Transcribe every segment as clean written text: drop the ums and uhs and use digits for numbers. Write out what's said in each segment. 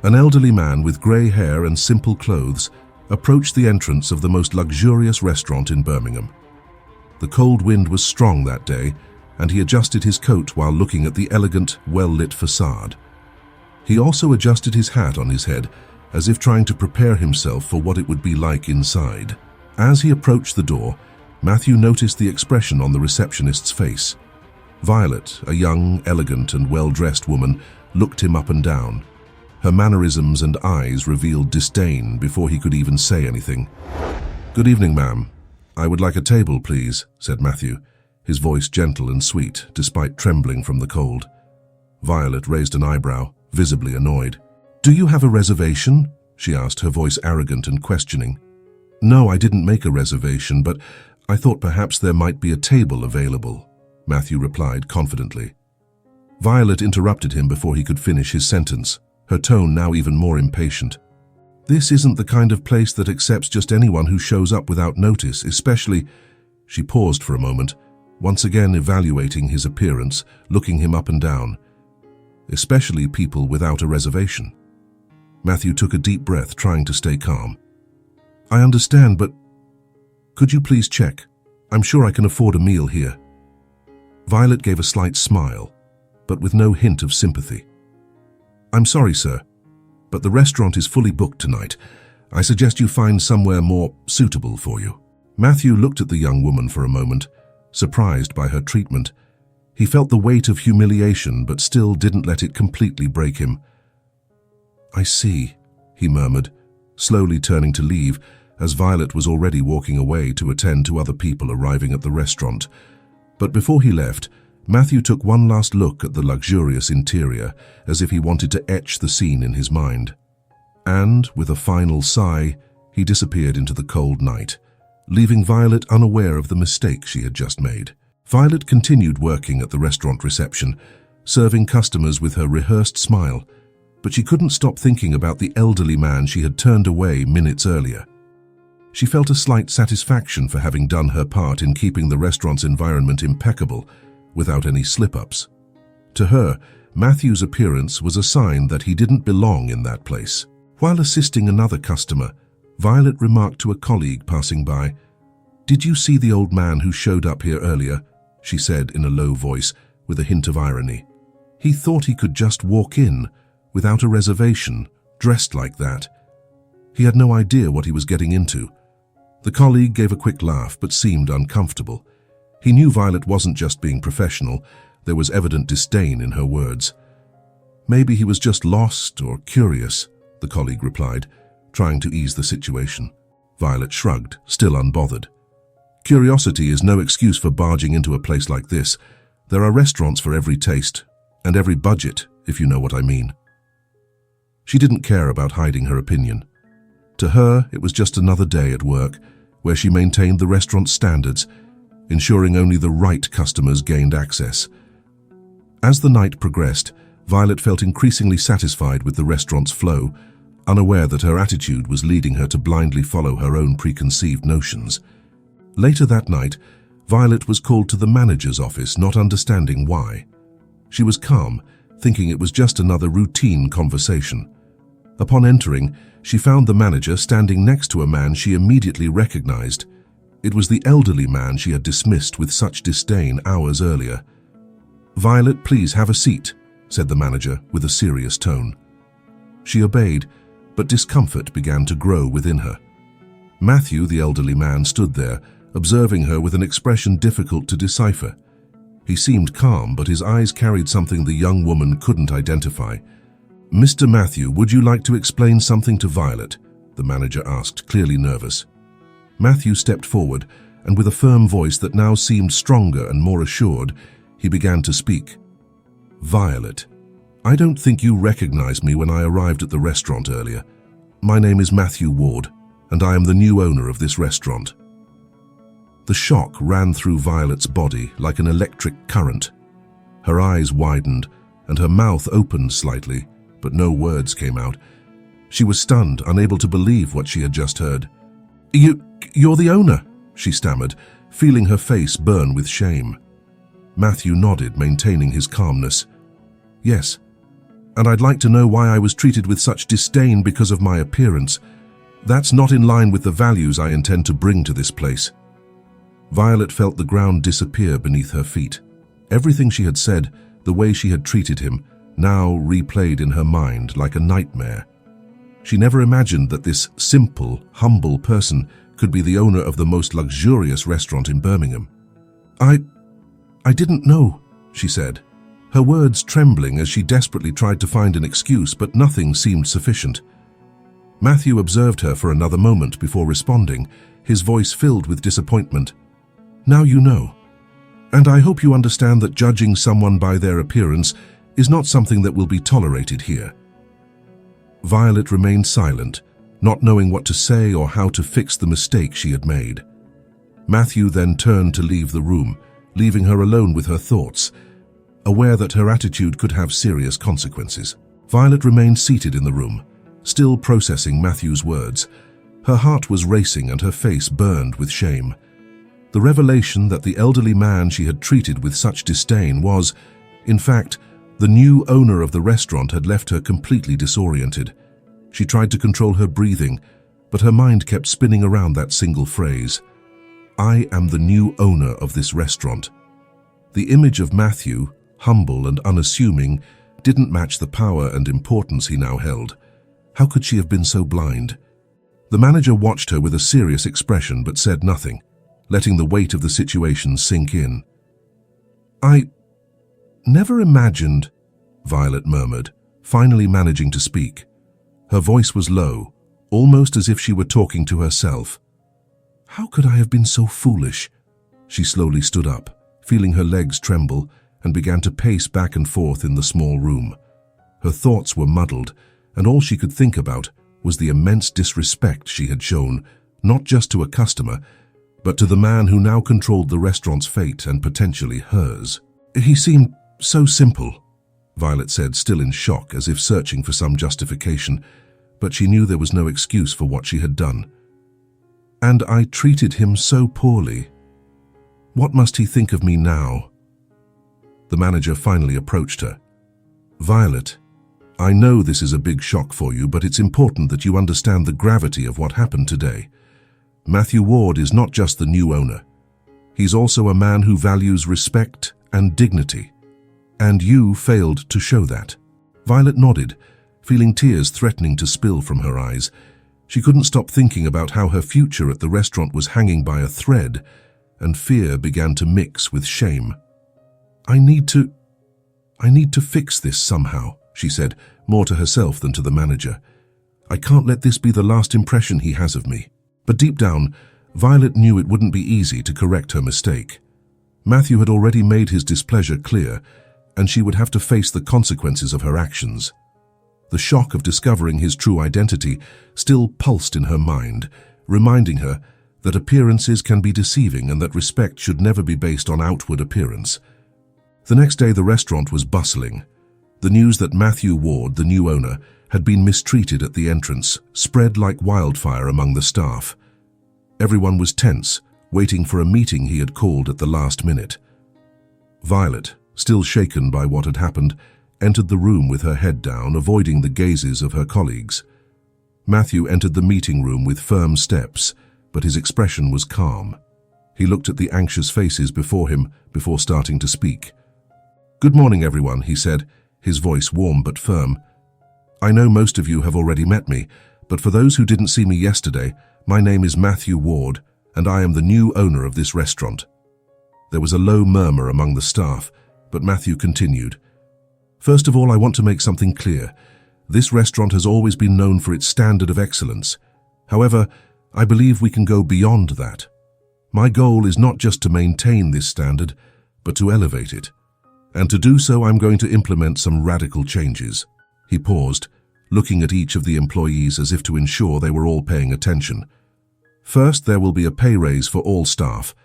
An elderly man with grey hair and simple clothes approached the entrance of the most luxurious restaurant in Birmingham. The cold wind was strong that day, and he adjusted his coat while looking at the elegant, well-lit facade. He also adjusted his hat on his head, as if trying to prepare himself for what it would be like inside. As he approached the door, Matthew noticed the expression on the receptionist's face. Violet, a young, elegant, and well-dressed woman, looked him up and down. Her mannerisms and eyes revealed disdain before he could even say anything. "Good evening, ma'am. I would like a table, please," said Matthew, his voice gentle and sweet, despite trembling from the cold. Violet raised an eyebrow, visibly annoyed. "Do you have a reservation?" she asked, her voice arrogant and questioning. "No, I didn't make a reservation, but I thought perhaps there might be a table available," Matthew replied confidently. Violet interrupted him before he could finish his sentence, her tone now even more impatient. "This isn't the kind of place that accepts just anyone who shows up without notice, especially—" She paused for a moment, once again evaluating his appearance, looking him up and down. "Especially people without a reservation." Matthew took a deep breath, trying to stay calm. "I understand, but could you please check? I'm sure I can afford a meal here." Violet gave a slight smile, but with no hint of sympathy. "I'm sorry, sir, but the restaurant is fully booked tonight. I suggest you find somewhere more suitable for you." Matthew looked at the young woman for a moment, surprised by her treatment. He felt the weight of humiliation, but still didn't let it completely break him. "I see," he murmured, slowly turning to leave, as Violet was already walking away to attend to other people arriving at the restaurant. But before he left, Matthew took one last look at the luxurious interior, as if he wanted to etch the scene in his mind. And, with a final sigh, he disappeared into the cold night, leaving Violet unaware of the mistake she had just made. Violet continued working at the restaurant reception, serving customers with her rehearsed smile, but she couldn't stop thinking about the elderly man she had turned away minutes earlier. She felt a slight satisfaction for having done her part in keeping the restaurant's environment impeccable, without any slip-ups. To her, Matthew's appearance was a sign that he didn't belong in that place. While assisting another customer, Violet remarked to a colleague passing by, "Did you see the old man who showed up here earlier?" she said in a low voice, with a hint of irony. "He thought he could just walk in, without a reservation, dressed like that. He had no idea what he was getting into." The colleague gave a quick laugh, but seemed uncomfortable. He knew Violet wasn't just being professional. There was evident disdain in her words. "Maybe he was just lost or curious," the colleague replied, trying to ease the situation. Violet shrugged, still unbothered. "Curiosity is no excuse for barging into a place like this. There are restaurants for every taste, and every budget, if you know what I mean." She didn't care about hiding her opinion. To her, it was just another day at work, where she maintained the restaurant's standards, ensuring only the right customers gained access. As the night progressed, Violet felt increasingly satisfied with the restaurant's flow, unaware that her attitude was leading her to blindly follow her own preconceived notions. Later that night, Violet was called to the manager's office, not understanding why. She was calm, thinking it was just another routine conversation. Upon entering, she found the manager standing next to a man she immediately recognized. It was the elderly man she had dismissed with such disdain hours earlier. "Violet, please have a seat," said the manager with a serious tone. She obeyed, but discomfort began to grow within her. Matthew, the elderly man, stood there, observing her with an expression difficult to decipher. He seemed calm, but his eyes carried something the young woman couldn't identify. "Mr. Matthew, would you like to explain something to Violet?" the manager asked, clearly nervous. Matthew stepped forward, and with a firm voice that now seemed stronger and more assured, he began to speak. "Violet, I don't think you recognized me when I arrived at the restaurant earlier. My name is Matthew Ward, and I am the new owner of this restaurant." The shock ran through Violet's body like an electric current. Her eyes widened, and her mouth opened slightly, but no words came out. She was stunned, unable to believe what she had just heard. You're the owner," she stammered, feeling her face burn with shame. Matthew nodded, maintaining his calmness. "Yes, And I'd like to know why I was treated with such disdain because of my appearance. That's not in line with the values I intend to bring to this place." Violet felt the ground disappear beneath her feet. Everything she had said, the way she had treated him, now replayed in her mind like a nightmare. She never imagined that this simple, humble person could be the owner of the most luxurious restaurant in Birmingham. I didn't know," she said, her words trembling as she desperately tried to find an excuse, but nothing seemed sufficient. Matthew observed her for another moment before responding, his voice filled with disappointment. "Now you know. And I hope you understand that judging someone by their appearance is not something that will be tolerated here." Violet remained silent, not knowing what to say or how to fix the mistake she had made. Matthew then turned to leave the room, leaving her alone with her thoughts, aware that her attitude could have serious consequences. Violet remained seated in the room, still processing Matthew's words. Her heart was racing and her face burned with shame. The revelation that the elderly man she had treated with such disdain was, in fact, the new owner of the restaurant had left her completely disoriented. She tried to control her breathing, but her mind kept spinning around that single phrase. "I am the new owner of this restaurant." The image of Matthew, humble and unassuming, didn't match the power and importance he now held. How could she have been so blind? The manager watched her with a serious expression but said nothing, letting the weight of the situation sink in. "I never imagined," Violet murmured, finally managing to speak. Her voice was low, almost as if she were talking to herself. "How could I have been so foolish?" She slowly stood up, feeling her legs tremble, and began to pace back and forth in the small room. Her thoughts were muddled, and all she could think about was the immense disrespect she had shown, not just to a customer, but to the man who now controlled the restaurant's fate and potentially hers. "He seemed so simple," Violet said, still in shock, as if searching for some justification, but she knew there was no excuse for what she had done. "And I treated him so poorly. What must he think of me now?" The manager finally approached her. "Violet, I know this is a big shock for you, but it's important that you understand the gravity of what happened today. Matthew Ward is not just the new owner. He's also a man who values respect and dignity. And you failed to show that." Violet nodded, feeling tears threatening to spill from her eyes. She couldn't stop thinking about how her future at the restaurant was hanging by a thread, and fear began to mix with shame. I need to fix this somehow," she said, more to herself than to the manager. "I can't let this be the last impression he has of me." But deep down, Violet knew it wouldn't be easy to correct her mistake. Matthew had already made his displeasure clear, and she would have to face the consequences of her actions. The shock of discovering his true identity still pulsed in her mind, reminding her that appearances can be deceiving and that respect should never be based on outward appearance. The next day the restaurant was bustling. The news that Matthew Ward, the new owner, had been mistreated at the entrance spread like wildfire among the staff. Everyone was tense, waiting for a meeting he had called at the last minute. Violet, still shaken by what had happened, entered the room with her head down, avoiding the gazes of her colleagues. Matthew entered the meeting room with firm steps, but his expression was calm. He looked at the anxious faces before him before starting to speak. "Good morning, everyone," he said, his voice warm but firm. "I know most of you have already met me, but for those who didn't see me yesterday, my name is Matthew Ward, and I am the new owner of this restaurant." There was a low murmur among the staff, but Matthew continued. "First of all, I want to make something clear. This restaurant has always been known for its standard of excellence. However, I believe we can go beyond that. My goal is not just to maintain this standard, but to elevate it. And to do so, I'm going to implement some radical changes." He paused, looking at each of the employees as if to ensure they were all paying attention. "First, there will be a pay raise for all staff.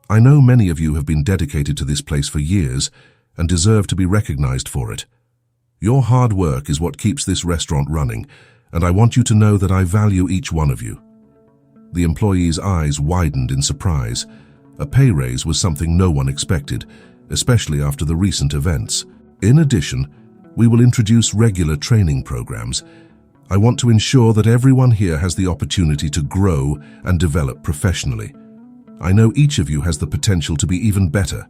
I know many of you have been dedicated to this place for years and deserve to be recognized for it. Your hard work is what keeps this restaurant running, and I want you to know that I value each one of you." The employees' eyes widened in surprise. A pay raise was something no one expected, especially after the recent events. In addition, We will introduce regular training programs. I want to ensure that everyone here has the opportunity to grow and develop professionally. I know each of you has the potential to be even better,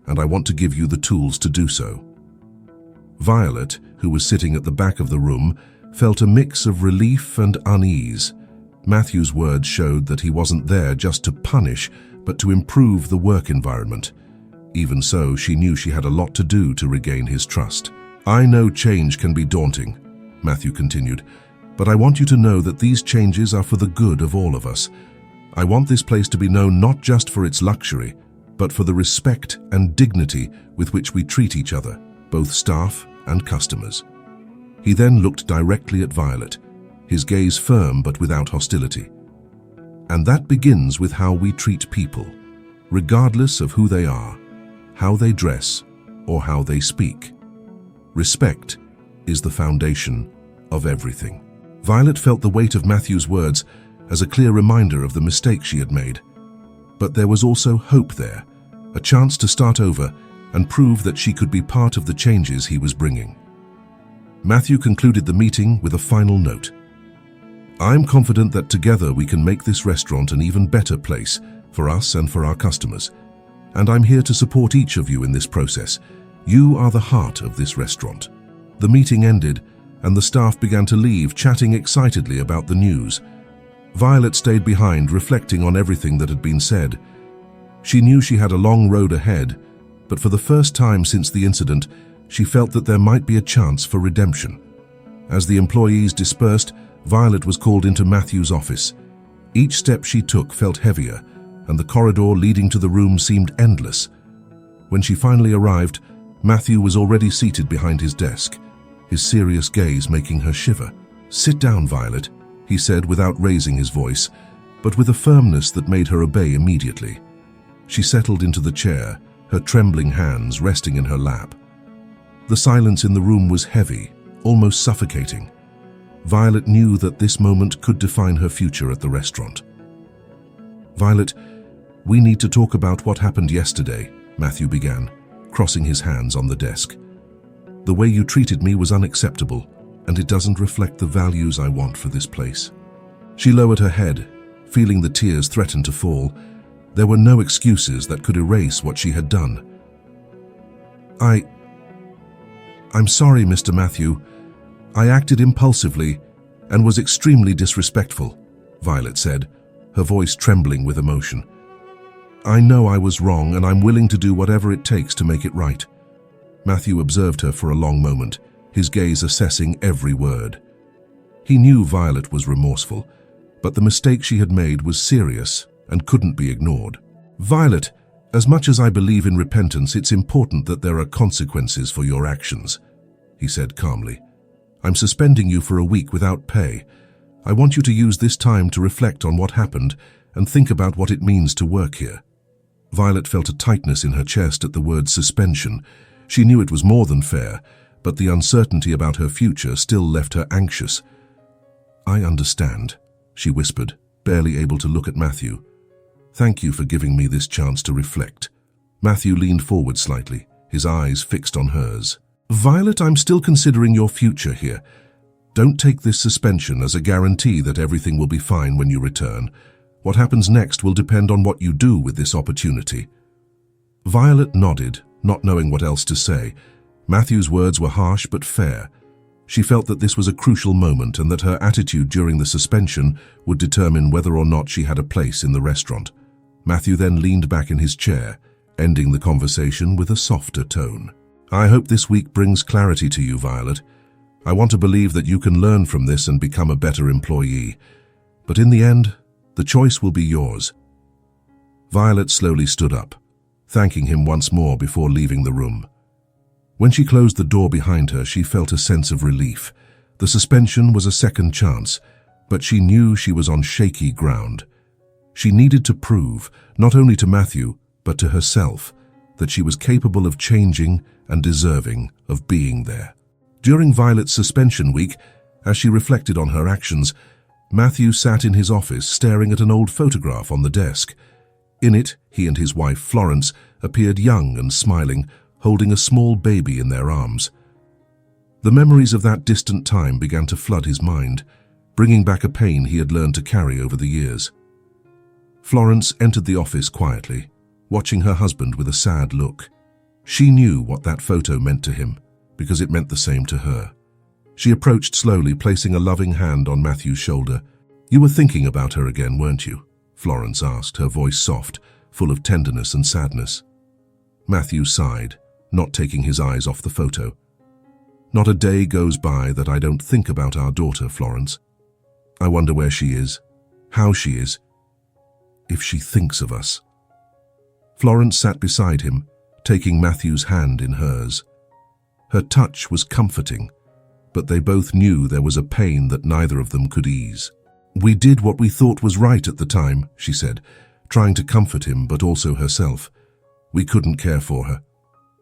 and I want to give you the tools to do so." Violet, who was sitting at the back of the room, felt a mix of relief and unease. Matthew's words showed that he wasn't there just to punish, but to improve the work environment. Even so, she knew she had a lot to do to regain his trust. "I know change can be daunting," Matthew continued, "but I want you to know that these changes are for the good of all of us. I want this place to be known not just for its luxury, but for the respect and dignity with which we treat each other, both staff and customers." He then looked directly at Violet, his gaze firm but without hostility. "And that begins with how we treat people, regardless of who they are, how they dress, or how they speak. Respect is the foundation of everything." Violet felt the weight of Matthew's words as a clear reminder of the mistake she had made. But there was also hope there, a chance to start over and prove that she could be part of the changes he was bringing. Matthew concluded the meeting with a final note. "I'm confident that together we can make this restaurant an even better place for us and for our customers. And I'm here to support each of you in this process. You are the heart of this restaurant." The meeting ended, and the staff began to leave, chatting excitedly about the news. Violet stayed behind, reflecting on everything that had been said. She knew she had a long road ahead, but for the first time since the incident, she felt that there might be a chance for redemption. As the employees dispersed, Violet was called into Matthew's office. Each step she took felt heavier, and the corridor leading to the room seemed endless. When she finally arrived, Matthew was already seated behind his desk, his serious gaze making her shiver. "Sit down, Violet," he said without raising his voice, but with a firmness that made her obey immediately. She settled into the chair, her trembling hands resting in her lap. The silence in the room was heavy, almost suffocating. Violet knew that this moment could define her future at the restaurant. "Violet, we need to talk about what happened yesterday," Matthew began, crossing his hands on the desk. "The way you treated me was unacceptable, and it doesn't reflect the values I want for this place." She lowered her head, feeling the tears threaten to fall. There were no excuses that could erase what she had done. I'm sorry, Mr. Matthew. I acted impulsively and was extremely disrespectful," Violet said, her voice trembling with emotion. "I know I was wrong, and I'm willing to do whatever it takes to make it right." Matthew observed her for a long moment, his gaze assessing every word. He knew Violet was remorseful, but the mistake she had made was serious and couldn't be ignored. "Violet, as much as I believe in repentance, it's important that there are consequences for your actions," he said calmly. "I'm suspending you for a week without pay. I want you to use this time to reflect on what happened and think about what it means to work here." Violet felt a tightness in her chest at the word suspension. She knew it was more than fair, but the uncertainty about her future still left her anxious. "I understand," she whispered, barely able to look at Matthew. "Thank you for giving me this chance to reflect." Matthew leaned forward slightly, his eyes fixed on hers. "Violet, I'm still considering your future here. Don't take this suspension as a guarantee that everything will be fine when you return. What happens next will depend on what you do with this opportunity." Violet nodded, not knowing what else to say. Matthew's words were harsh but fair. She felt that this was a crucial moment and that her attitude during the suspension would determine whether or not she had a place in the restaurant. Matthew then leaned back in his chair, ending the conversation with a softer tone. "I hope this week brings clarity to you, Violet. I want to believe that you can learn from this and become a better employee. But in the end, the choice will be yours." Violet slowly stood up, thanking him once more before leaving the room. When she closed the door behind her, she felt a sense of relief. The suspension was a second chance, but she knew she was on shaky ground. She needed to prove, not only to Matthew, but to herself, that she was capable of changing and deserving of being there. During Violet's suspension week, as she reflected on her actions, Matthew sat in his office staring at an old photograph on the desk. In it, he and his wife, Florence, appeared young and smiling, holding a small baby in their arms. The memories of that distant time began to flood his mind, bringing back a pain he had learned to carry over the years. Florence entered the office quietly, watching her husband with a sad look. She knew what that photo meant to him, because it meant the same to her. She approached slowly, placing a loving hand on Matthew's shoulder. "You were thinking about her again, weren't you?" Florence asked, her voice soft, full of tenderness and sadness. Matthew sighed, not taking his eyes off the photo. "Not a day goes by that I don't think about our daughter, Florence. I wonder where she is, how she is, if she thinks of us." Florence sat beside him, taking Matthew's hand in hers. Her touch was comforting, but they both knew there was a pain that neither of them could ease. "We did what we thought was right at the time," she said, trying to comfort him but also herself. "We couldn't care for her.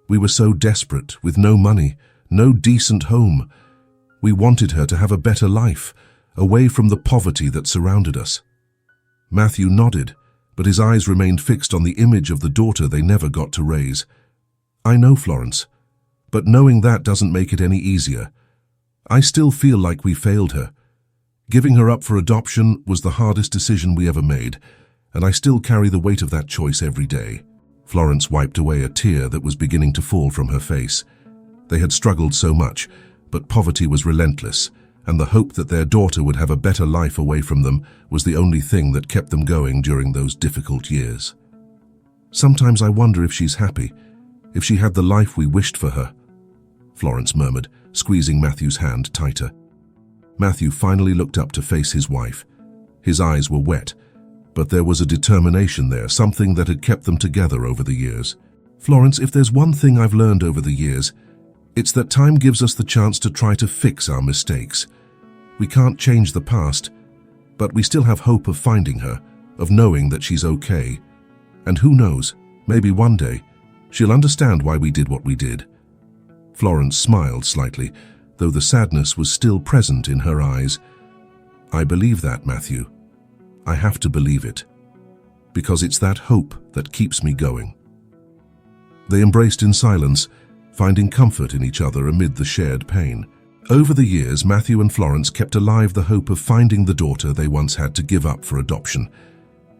We were so desperate, with no money, no decent home. We wanted her to have a better life, away from the poverty that surrounded us." Matthew nodded, but his eyes remained fixed on the image of the daughter they never got to raise. "I know, Florence, but knowing that doesn't make it any easier. I still feel like we failed her. Giving her up for adoption was the hardest decision we ever made, and I still carry the weight of that choice every day." Florence wiped away a tear that was beginning to fall from her face. They had struggled so much, but poverty was relentless, and the hope that their daughter would have a better life away from them was the only thing that kept them going during those difficult years. "Sometimes I wonder if she's happy, if she had the life we wished for her," Florence murmured, squeezing Matthew's hand tighter. Matthew finally looked up to face his wife. His eyes were wet, but there was a determination there, something that had kept them together over the years. "Florence, if there's one thing I've learned over the years, it's that time gives us the chance to try to fix our mistakes. We can't change the past, but we still have hope of finding her, of knowing that she's okay. And who knows, maybe one day, she'll understand why we did what we did." Florence smiled slightly, though the sadness was still present in her eyes. "I believe that, Matthew. I have to believe it, because it's that hope that keeps me going." They embraced in silence, finding comfort in each other amid the shared pain. Over the years, Matthew and Florence kept alive the hope of finding the daughter they once had to give up for adoption.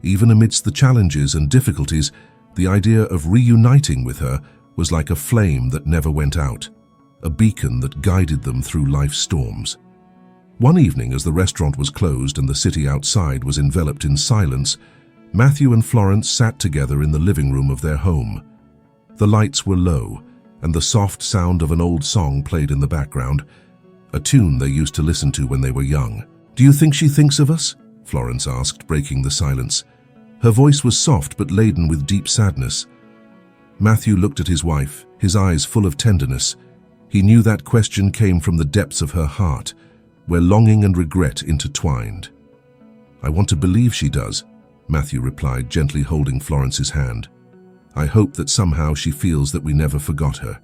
Even amidst the challenges and difficulties, the idea of reuniting with her was like a flame that never went out, a beacon that guided them through life's storms. One evening, as the restaurant was closed and the city outside was enveloped in silence, Matthew and Florence sat together in the living room of their home. The lights were low, and the soft sound of an old song played in the background, a tune they used to listen to when they were young. "Do you think she thinks of us?" Florence asked, breaking the silence. Her voice was soft but laden with deep sadness. Matthew looked at his wife, his eyes full of tenderness. He knew that question came from the depths of her heart, where longing and regret intertwined. "I want to believe she does," Matthew replied, gently holding Florence's hand. "I hope that somehow she feels that we never forgot her,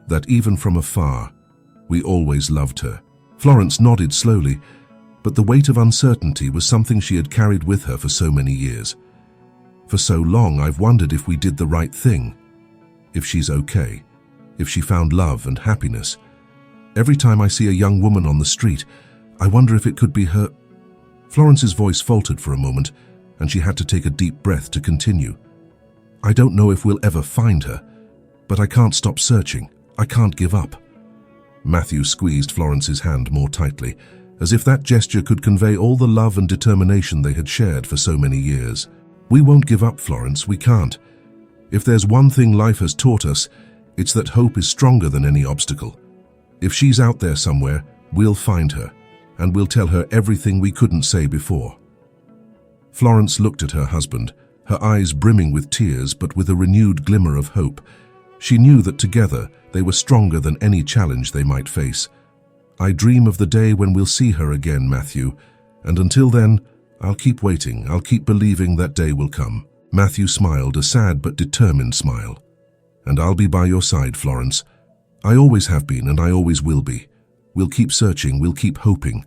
that even from afar, we always loved her." Florence nodded slowly, but the weight of uncertainty was something she had carried with her for so many years. "For so long, I've wondered if we did the right thing, if she's okay, if she found love and happiness. Every time I see a young woman on the street, I wonder if it could be her." Florence's voice faltered for a moment, and she had to take a deep breath to continue. "I don't know if we'll ever find her, but I can't stop searching. I can't give up." Matthew squeezed Florence's hand more tightly, as if that gesture could convey all the love and determination they had shared for so many years. "We won't give up, Florence, we can't. If there's one thing life has taught us, it's that hope is stronger than any obstacle. If she's out there somewhere, we'll find her, and we'll tell her everything we couldn't say before." Florence looked at her husband, her eyes brimming with tears but with a renewed glimmer of hope. She knew that together they were stronger than any challenge they might face. "I dream of the day when we'll see her again, Matthew, and until then, I'll keep waiting, I'll keep believing that day will come." Matthew smiled, a sad but determined smile. "And I'll be by your side, Florence. I always have been and I always will be. We'll keep searching, we'll keep hoping,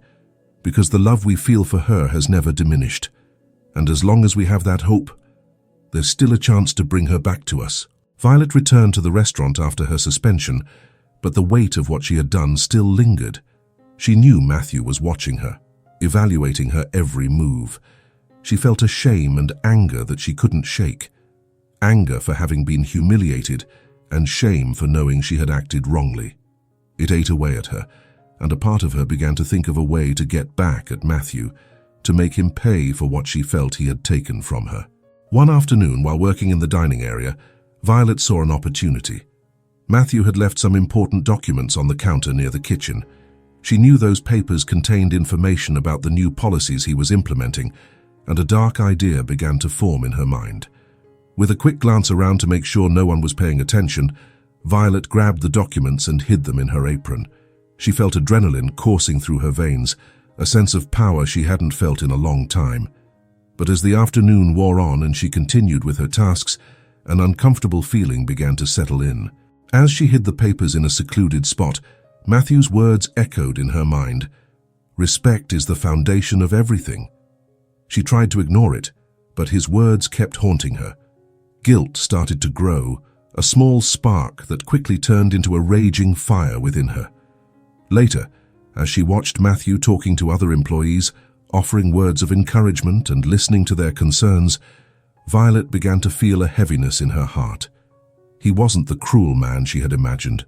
because the love we feel for her has never diminished. And as long as we have that hope, there's still a chance to bring her back to us." Violet returned to the restaurant after her suspension, but the weight of what she had done still lingered. She knew Matthew was watching her, evaluating her every move. She felt a shame and anger that she couldn't shake. Anger for having been humiliated, and shame for knowing she had acted wrongly. It ate away at her, and a part of her began to think of a way to get back at Matthew, to make him pay for what she felt he had taken from her. One afternoon, while working in the dining area, Violet saw an opportunity. Matthew had left some important documents on the counter near the kitchen. She knew those papers contained information about the new policies he was implementing, and a dark idea began to form in her mind. With a quick glance around to make sure no one was paying attention, Violet grabbed the documents and hid them in her apron. She felt adrenaline coursing through her veins, a sense of power she hadn't felt in a long time. But as the afternoon wore on and she continued with her tasks, an uncomfortable feeling began to settle in. As she hid the papers in a secluded spot, Matthew's words echoed in her mind. Respect is the foundation of everything. She tried to ignore it, but his words kept haunting her. Guilt started to grow, a small spark that quickly turned into a raging fire within her. Later, as she watched Matthew talking to other employees, offering words of encouragement and listening to their concerns, Violet began to feel a heaviness in her heart. He wasn't the cruel man she had imagined.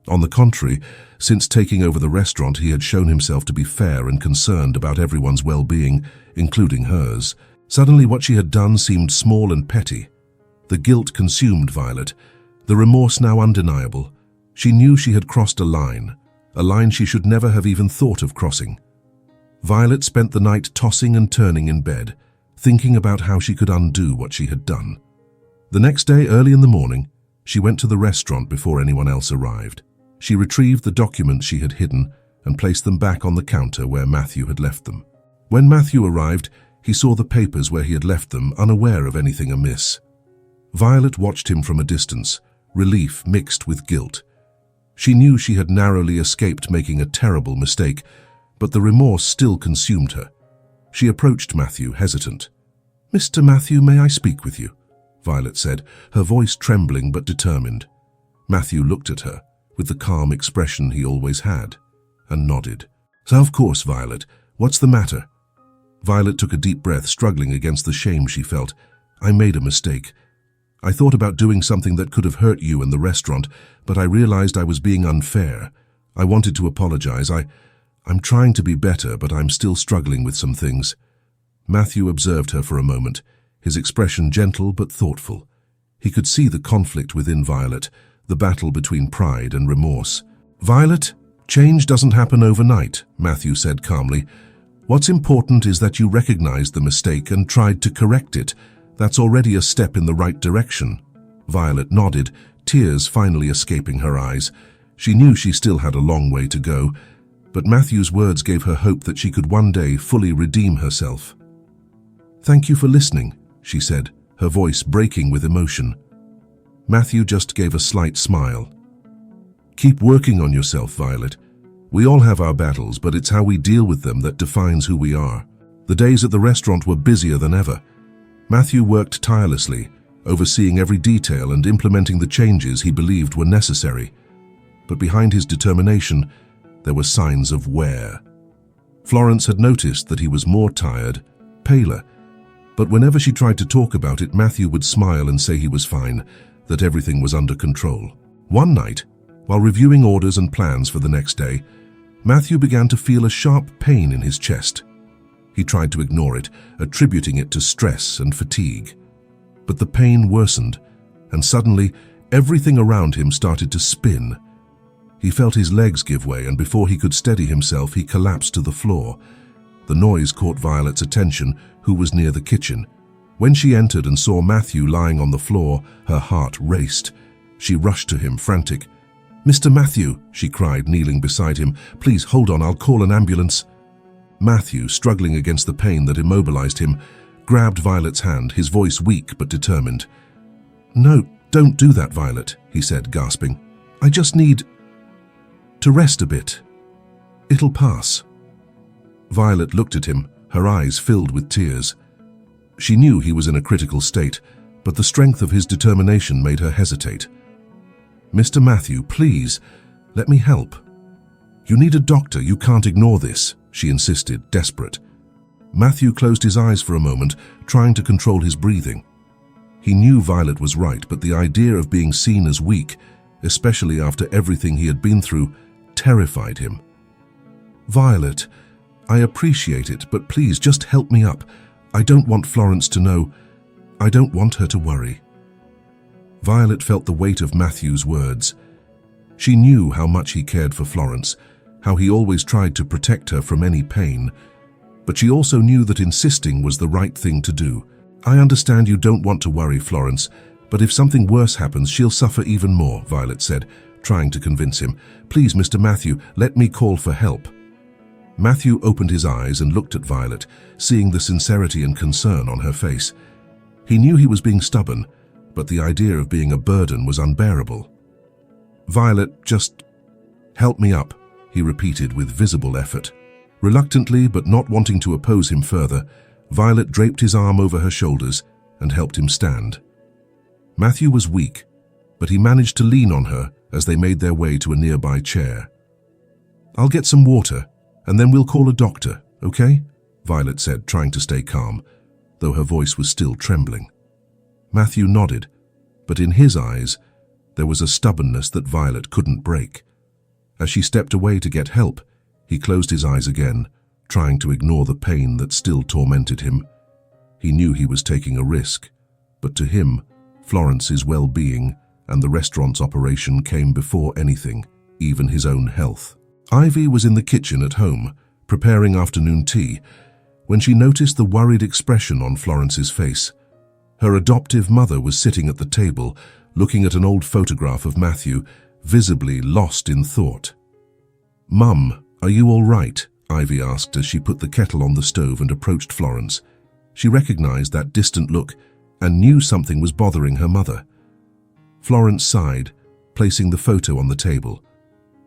On the contrary, since taking over the restaurant, he had shown himself to be fair and concerned about everyone's well-being, including hers. Suddenly, what she had done seemed small and petty. The guilt consumed Violet, the remorse now undeniable. She knew she had crossed a line she should never have even thought of crossing. Violet spent the night tossing and turning in bed, thinking about how she could undo what she had done. The next day, early in the morning, she went to the restaurant before anyone else arrived. She retrieved the documents she had hidden and placed them back on the counter where Matthew had left them. When Matthew arrived, he saw the papers where he had left them, unaware of anything amiss. Violet watched him from a distance, relief mixed with guilt. She knew she had narrowly escaped making a terrible mistake, but the remorse still consumed her. She approached Matthew, hesitant. "Mr. Matthew, may I speak with you?" Violet said, her voice trembling but determined. Matthew looked at her, with the calm expression he always had, and nodded. "So of course, Violet. What's the matter?" Violet took a deep breath, struggling against the shame she felt. "I made a mistake. I thought about doing something that could have hurt you and the restaurant, but I realized I was being unfair. I wanted to apologize. I'm trying to be better, but I'm still struggling with some things." Matthew observed her for a moment, his expression gentle but thoughtful. He could see the conflict within Violet, the battle between pride and remorse. "Violet, change doesn't happen overnight," Matthew said calmly. "What's important is that you recognized the mistake and tried to correct it. That's already a step in the right direction." Violet nodded, tears finally escaping her eyes. She knew she still had a long way to go, but Matthew's words gave her hope that she could one day fully redeem herself. "Thank you for listening," she said, her voice breaking with emotion. Matthew just gave a slight smile. "Keep working on yourself, Violet. We all have our battles, but it's how we deal with them that defines who we are." The days at the restaurant were busier than ever. Matthew worked tirelessly, overseeing every detail and implementing the changes he believed were necessary. But behind his determination, there were signs of wear. Florence had noticed that he was more tired, paler, but whenever she tried to talk about it, Matthew would smile and say he was fine, that everything was under control. One night, while reviewing orders and plans for the next day, Matthew began to feel a sharp pain in his chest. He tried to ignore it, attributing it to stress and fatigue. But the pain worsened, and suddenly everything around him started to spin. He felt his legs give way, and before he could steady himself, he collapsed to the floor. The noise caught Violet's attention, who was near the kitchen. When she entered and saw Matthew lying on the floor, her heart raced. She rushed to him, frantic. "Mr. Matthew," she cried, kneeling beside him. "Please hold on, I'll call an ambulance." Matthew, struggling against the pain that immobilized him, grabbed Violet's hand, his voice weak but determined. "No, don't do that, Violet," he said, gasping. "I just need to rest a bit. It'll pass." Violet looked at him, her eyes filled with tears. She knew he was in a critical state, but the strength of his determination made her hesitate. "Mr. Matthew, please, Let me help. You need a doctor, you can't ignore this, she insisted, desperate. Matthew closed his eyes for a moment, trying to control his breathing. He knew Violet was right, but the idea of being seen as weak, especially after everything he had been through, terrified him. Violet, I appreciate it, but please just help me up. I don't want Florence to know. I don't want her to worry. Violet felt the weight of Matthew's words. She knew how much he cared for Florence, how he always tried to protect her from any pain. But she also knew that insisting was the right thing to do. I understand you don't want to worry Florence, but if something worse happens, she'll suffer even more, Violet said, trying to convince him. Please, Mr. Matthew, let me call for help. Matthew opened his eyes and looked at Violet, seeing the sincerity and concern on her face. He knew he was being stubborn, but the idea of being a burden was unbearable. Violet, just help me up, he repeated with visible effort. Reluctantly, but not wanting to oppose him further, Violet draped his arm over her shoulders and helped him stand. Matthew was weak, but he managed to lean on her as they made their way to a nearby chair. I'll get some water, and then we'll call a doctor, okay? Violet said, trying to stay calm, though her voice was still trembling. Matthew nodded, but in his eyes, there was a stubbornness that Violet couldn't break. As she stepped away to get help, he closed his eyes again, trying to ignore the pain that still tormented him. He knew he was taking a risk, but to him, Florence's well-being and the restaurant's operation came before anything, even his own health. Ivy was in the kitchen at home, preparing afternoon tea, when she noticed the worried expression on Florence's face. Her adoptive mother was sitting at the table, looking at an old photograph of Matthew, visibly lost in thought. Mum, are you all right? Ivy asked as she put the kettle on the stove and approached Florence. She recognized that distant look and knew something was bothering her mother. Florence sighed, placing the photo on the table.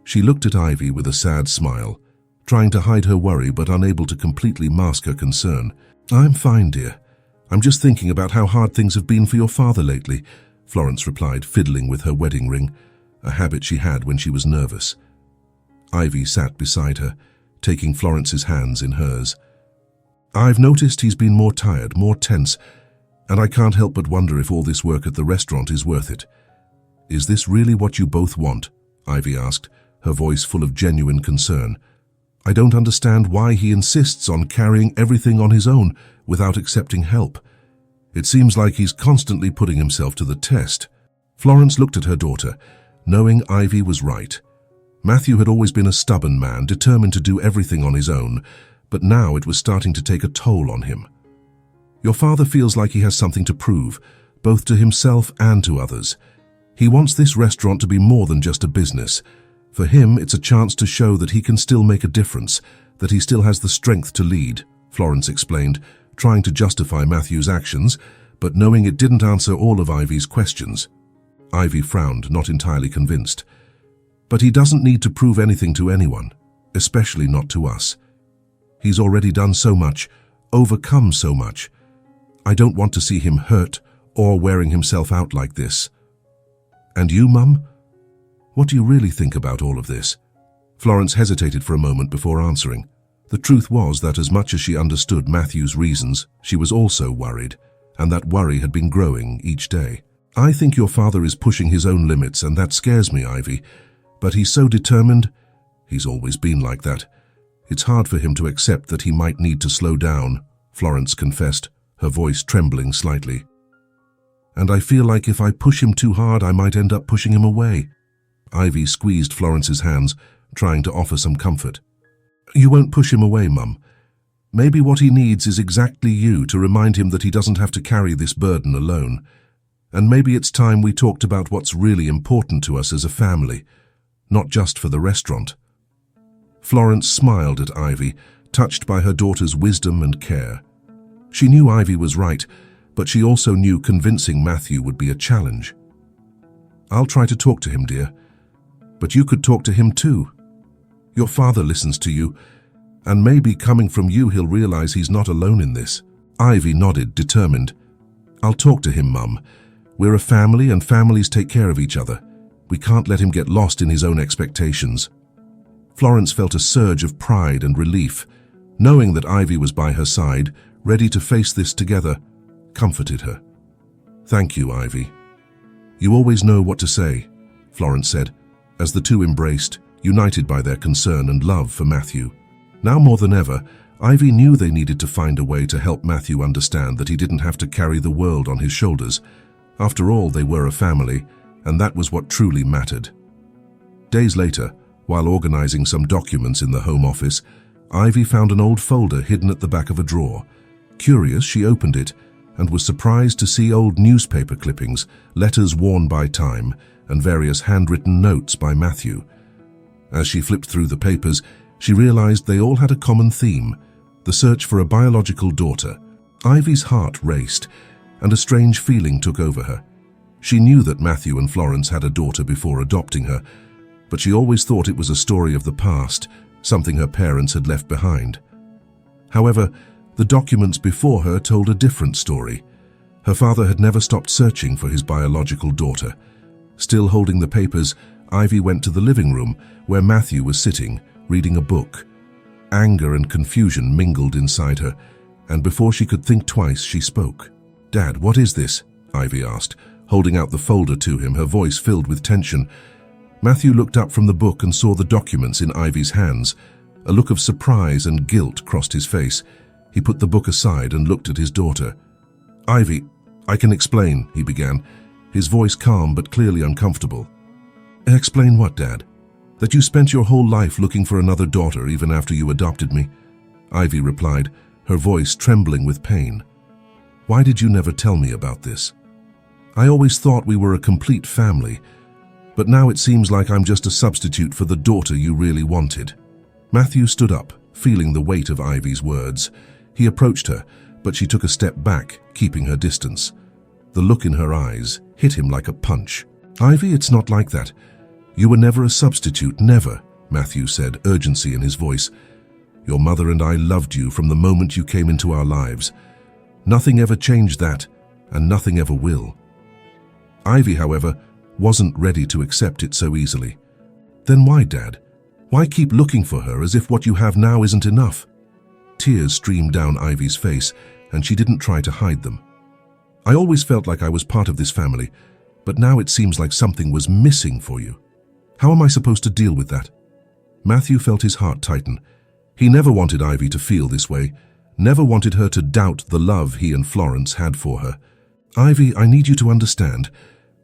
She looked at Ivy with a sad smile, trying to hide her worry but unable to completely mask her concern. I'm fine, dear. I'm just thinking about how hard things have been for your father lately, Florence replied, fiddling with her wedding ring, a habit she had when she was nervous. Ivy sat beside her, taking Florence's hands in hers. I've noticed he's been more tired, more tense, and I can't help but wonder if all this work at the restaurant is worth it. Is this really what you both want? Ivy asked, her voice full of genuine concern. I don't understand why he insists on carrying everything on his own without accepting help. It seems like he's constantly putting himself to the test. Florence looked at her daughter, knowing Ivy was right. Matthew had always been a stubborn man, determined to do everything on his own, but now it was starting to take a toll on him. Your father feels like he has something to prove, both to himself and to others. He wants this restaurant to be more than just a business. For him, it's a chance to show that he can still make a difference, that he still has the strength to lead, Florence explained, trying to justify Matthew's actions, but knowing it didn't answer all of Ivy's questions. Ivy frowned, not entirely convinced. But he doesn't need to prove anything to anyone, especially not to us. He's already done so much, overcome so much. I don't want to see him hurt or wearing himself out like this. And you, Mum? What do you really think about all of this? Florence hesitated for a moment before answering. The truth was that as much as she understood Matthew's reasons, she was also worried, and that worry had been growing each day. I think your father is pushing his own limits, and that scares me, Ivy. But he's so determined. He's always been like that. It's hard for him to accept that he might need to slow down, Florence confessed, her voice trembling slightly. And I feel like if I push him too hard, I might end up pushing him away. Ivy squeezed Florence's hands, trying to offer some comfort. You won't push him away, Mum. Maybe what he needs is exactly you to remind him that he doesn't have to carry this burden alone. And maybe it's time we talked about what's really important to us as a family, not just for the restaurant. Florence smiled at Ivy, touched by her daughter's wisdom and care. She knew Ivy was right, but she also knew convincing Matthew would be a challenge. I'll try to talk to him, dear. But you could talk to him too. Your father listens to you, and maybe coming from you he'll realize he's not alone in this. Ivy nodded, determined. I'll talk to him, Mum. We're a family and families take care of each other. We can't let him get lost in his own expectations." Florence felt a surge of pride and relief, knowing that Ivy was by her side, ready to face this together, comforted her. "Thank you, Ivy. You always know what to say," Florence said, as the two embraced, united by their concern and love for Matthew. Now more than ever, Ivy knew they needed to find a way to help Matthew understand that he didn't have to carry the world on his shoulders. After all, they were a family, and that was what truly mattered. Days later, while organizing some documents in the home office, Ivy found an old folder hidden at the back of a drawer. Curious, she opened it and was surprised to see old newspaper clippings, letters worn by time, and various handwritten notes by Matthew. As she flipped through the papers, she realized they all had a common theme: the search for a biological daughter. Ivy's heart raced, and a strange feeling took over her. She knew that Matthew and Florence had a daughter before adopting her, but she always thought it was a story of the past, something her parents had left behind. However, the documents before her told a different story. Her father had never stopped searching for his biological daughter. Still holding the papers, Ivy went to the living room where Matthew was sitting, reading a book. Anger and confusion mingled inside her, and before she could think twice, she spoke. "Dad, what is this?" Ivy asked, holding out the folder to him, her voice filled with tension. Matthew looked up from the book and saw the documents in Ivy's hands. A look of surprise and guilt crossed his face. He put the book aside and looked at his daughter. "Ivy, I can explain," he began, his voice calm but clearly uncomfortable. "Explain what, Dad?" "That you spent your whole life looking for another daughter even after you adopted me," Ivy replied, her voice trembling with pain. "Why did you never tell me about this? I always thought we were a complete family, but now it seems like I'm just a substitute for the daughter you really wanted." Matthew stood up, feeling the weight of Ivy's words. He approached her, but she took a step back, keeping her distance. The look in her eyes hit him like a punch. "Ivy, it's not like that. You were never a substitute, never," Matthew said, urgency in his voice. "Your mother and I loved you from the moment you came into our lives. Nothing ever changed that, and nothing ever will." Ivy, however, wasn't ready to accept it so easily. "Then why, Dad? Why keep looking for her as if what you have now isn't enough?" Tears streamed down Ivy's face, and she didn't try to hide them. "I always felt like I was part of this family, but now it seems like something was missing for you. How am I supposed to deal with that?" Matthew felt his heart tighten. He never wanted Ivy to feel this way, never wanted her to doubt the love he and Florence had for her. "Ivy, I need you to understand.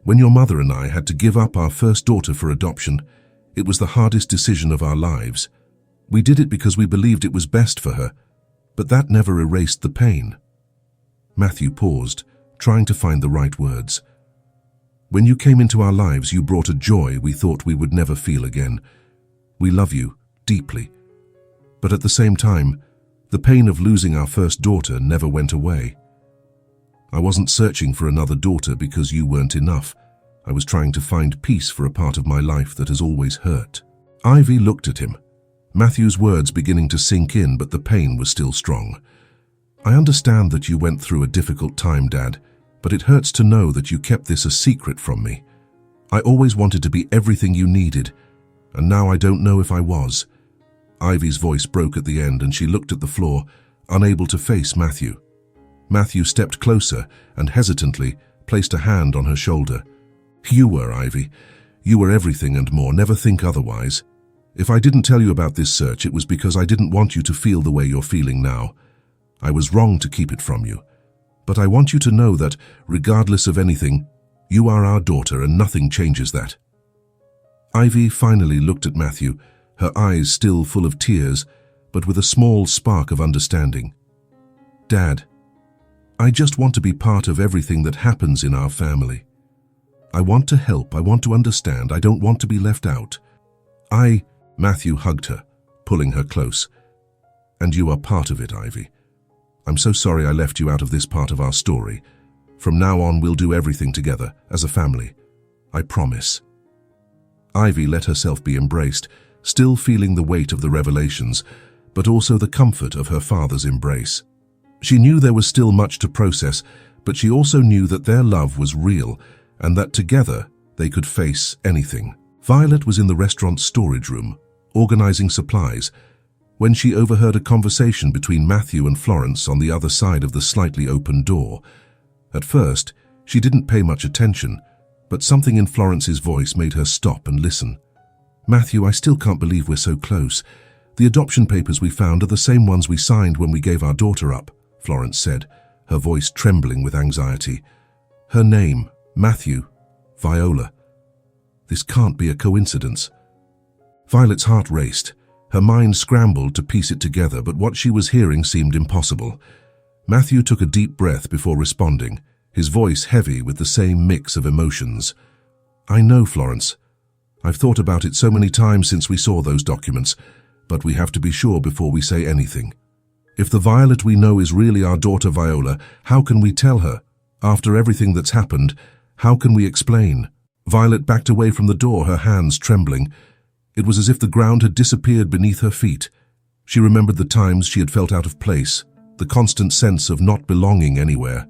When your mother and I had to give up our first daughter for adoption, it was the hardest decision of our lives. We did it because we believed it was best for her, but that never erased the pain." Matthew paused, trying to find the right words. "When you came into our lives, you brought a joy we thought we would never feel again. We love you deeply. But at the same time, the pain of losing our first daughter never went away. I wasn't searching for another daughter because you weren't enough. I was trying to find peace for a part of my life that has always hurt." Ivy looked at him, Matthew's words beginning to sink in, but the pain was still strong. "I understand that you went through a difficult time, Dad, but it hurts to know that you kept this a secret from me. I always wanted to be everything you needed, and now I don't know if I was." Ivy's voice broke at the end, and she looked at the floor, unable to face Matthew. Matthew stepped closer and hesitantly placed a hand on her shoulder. "You were, Ivy. You were everything and more. Never think otherwise. If I didn't tell you about this search, it was because I didn't want you to feel the way you're feeling now. I was wrong to keep it from you. But I want you to know that, regardless of anything, you are our daughter and nothing changes that." Ivy finally looked at Matthew, her eyes still full of tears, but with a small spark of understanding. "Dad, I just want to be part of everything that happens in our family. I want to help, I want to understand, I don't want to be left out. Matthew hugged her, pulling her close. "And you are part of it, Ivy. I'm so sorry I left you out of this part of our story. From now on, we'll do everything together, as a family. I promise." Ivy let herself be embraced, still feeling the weight of the revelations, but also the comfort of her father's embrace. She knew there was still much to process, but she also knew that their love was real, and that together They could face anything. Violet was in the restaurant's storage room, organizing supplies, when she overheard a conversation between Matthew and Florence on the other side of the slightly open door. At first, she didn't pay much attention, but something in Florence's voice made her stop and listen. "Matthew, I still can't believe we're so close. The adoption papers we found are the same ones we signed when we gave our daughter up," Florence said, her voice trembling with anxiety. "Her name, Matthew, Viola. This can't be a coincidence." Violet's heart raced. Her mind scrambled to piece it together, but what she was hearing seemed impossible. Matthew took a deep breath before responding, his voice heavy with the same mix of emotions. "I know, Florence. I've thought about it so many times since we saw those documents, but we have to be sure before we say anything. If the Violet we know is really our daughter Viola, how can we tell her? After everything that's happened, how can we explain?" Violet backed away from the door, her hands trembling. It was as if the ground had disappeared beneath her feet. She remembered the times she had felt out of place, the constant sense of not belonging anywhere.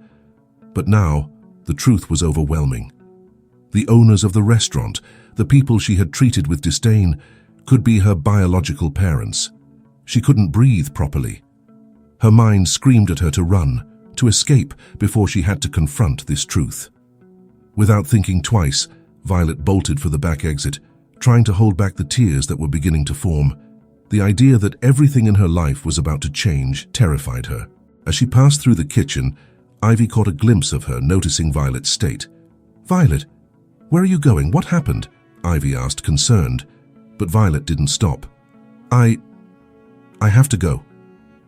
But now, the truth was overwhelming. The owners of the restaurant, the people she had treated with disdain, could be her biological parents. She couldn't breathe properly. Her mind screamed at her to run, to escape before she had to confront this truth. Without thinking twice, Violet bolted for the back exit, trying to hold back the tears that were beginning to form. The idea that everything in her life was about to change terrified her. As she passed through the kitchen, Ivy caught a glimpse of her, noticing Violet's state. "Violet, where are you going? What happened?" Ivy asked, concerned. But Violet didn't stop. I have to go.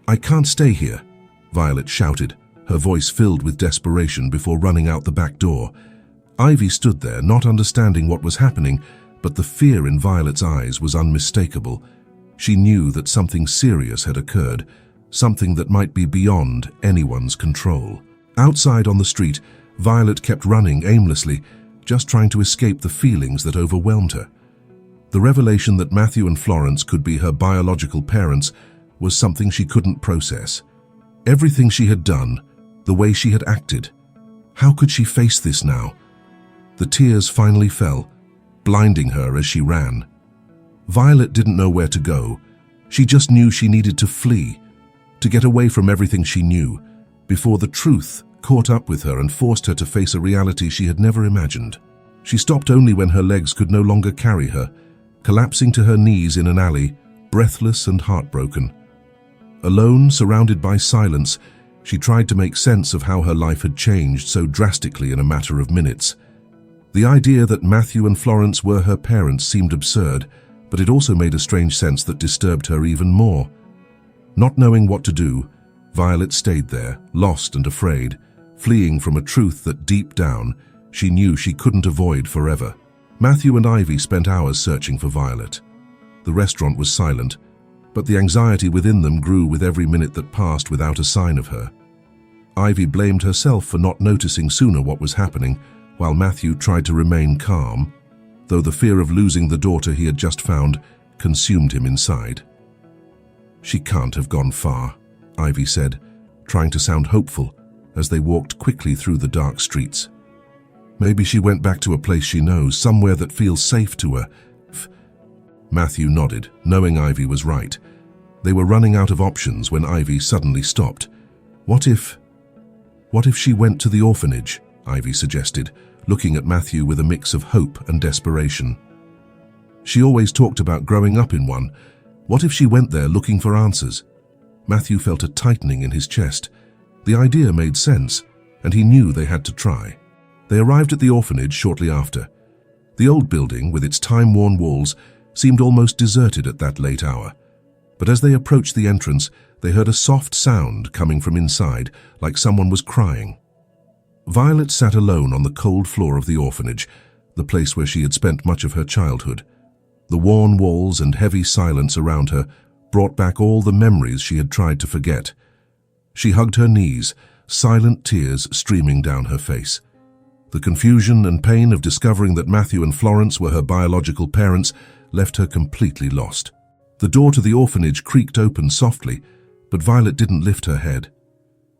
I can't stay here," Violet shouted, her voice filled with desperation before running out the back door. Ivy stood there, not understanding what was happening, but the fear in Violet's eyes was unmistakable. She knew that something serious had occurred, something that might be beyond anyone's control. Outside on the street, Violet kept running aimlessly, just trying to escape the feelings that overwhelmed her. The revelation that Matthew and Florence could be her biological parents was something she couldn't process. Everything she had done, the way she had acted. How could she face this now? The tears finally fell, blinding her as she ran. Violet didn't know where to go. She just knew she needed to flee, to get away from everything she knew, before the truth caught up with her and forced her to face a reality she had never imagined. She stopped only when her legs could no longer carry her, collapsing to her knees in an alley, breathless and heartbroken. Alone, surrounded by silence, she tried to make sense of how her life had changed so drastically in a matter of minutes. The idea that Matthew and Florence were her parents seemed absurd, but it also made a strange sense that disturbed her even more. Not knowing what to do, Violet stayed there, lost and afraid, fleeing from a truth that deep down she knew she couldn't avoid forever. Matthew and Ivy spent hours searching for Violet. The restaurant was silent, but the anxiety within them grew with every minute that passed without a sign of her. Ivy blamed herself for not noticing sooner what was happening, while Matthew tried to remain calm, though the fear of losing the daughter he had just found consumed him inside. "She can't have gone far," Ivy said, trying to sound hopeful as they walked quickly through the dark streets. "Maybe she went back to a place she knows, somewhere that feels safe to her." Matthew nodded, knowing Ivy was right. They were running out of options when Ivy suddenly stopped. What if she went to the orphanage?" Ivy suggested, looking at Matthew with a mix of hope and desperation. "She always talked about growing up in one. What if she went there looking for answers?" Matthew felt a tightening in his chest. The idea made sense, and he knew they had to try. They arrived at the orphanage shortly after. The old building, with its time-worn walls, seemed almost deserted at that late hour. But as they approached the entrance, they heard a soft sound coming from inside, like someone was crying. Violet sat alone on the cold floor of the orphanage, the place where she had spent much of her childhood. The worn walls and heavy silence around her brought back all the memories she had tried to forget. She hugged her knees, silent tears streaming down her face. The confusion and pain of discovering that Matthew and Florence were her biological parents left her completely lost. The door to the orphanage creaked open softly, but Violet didn't lift her head.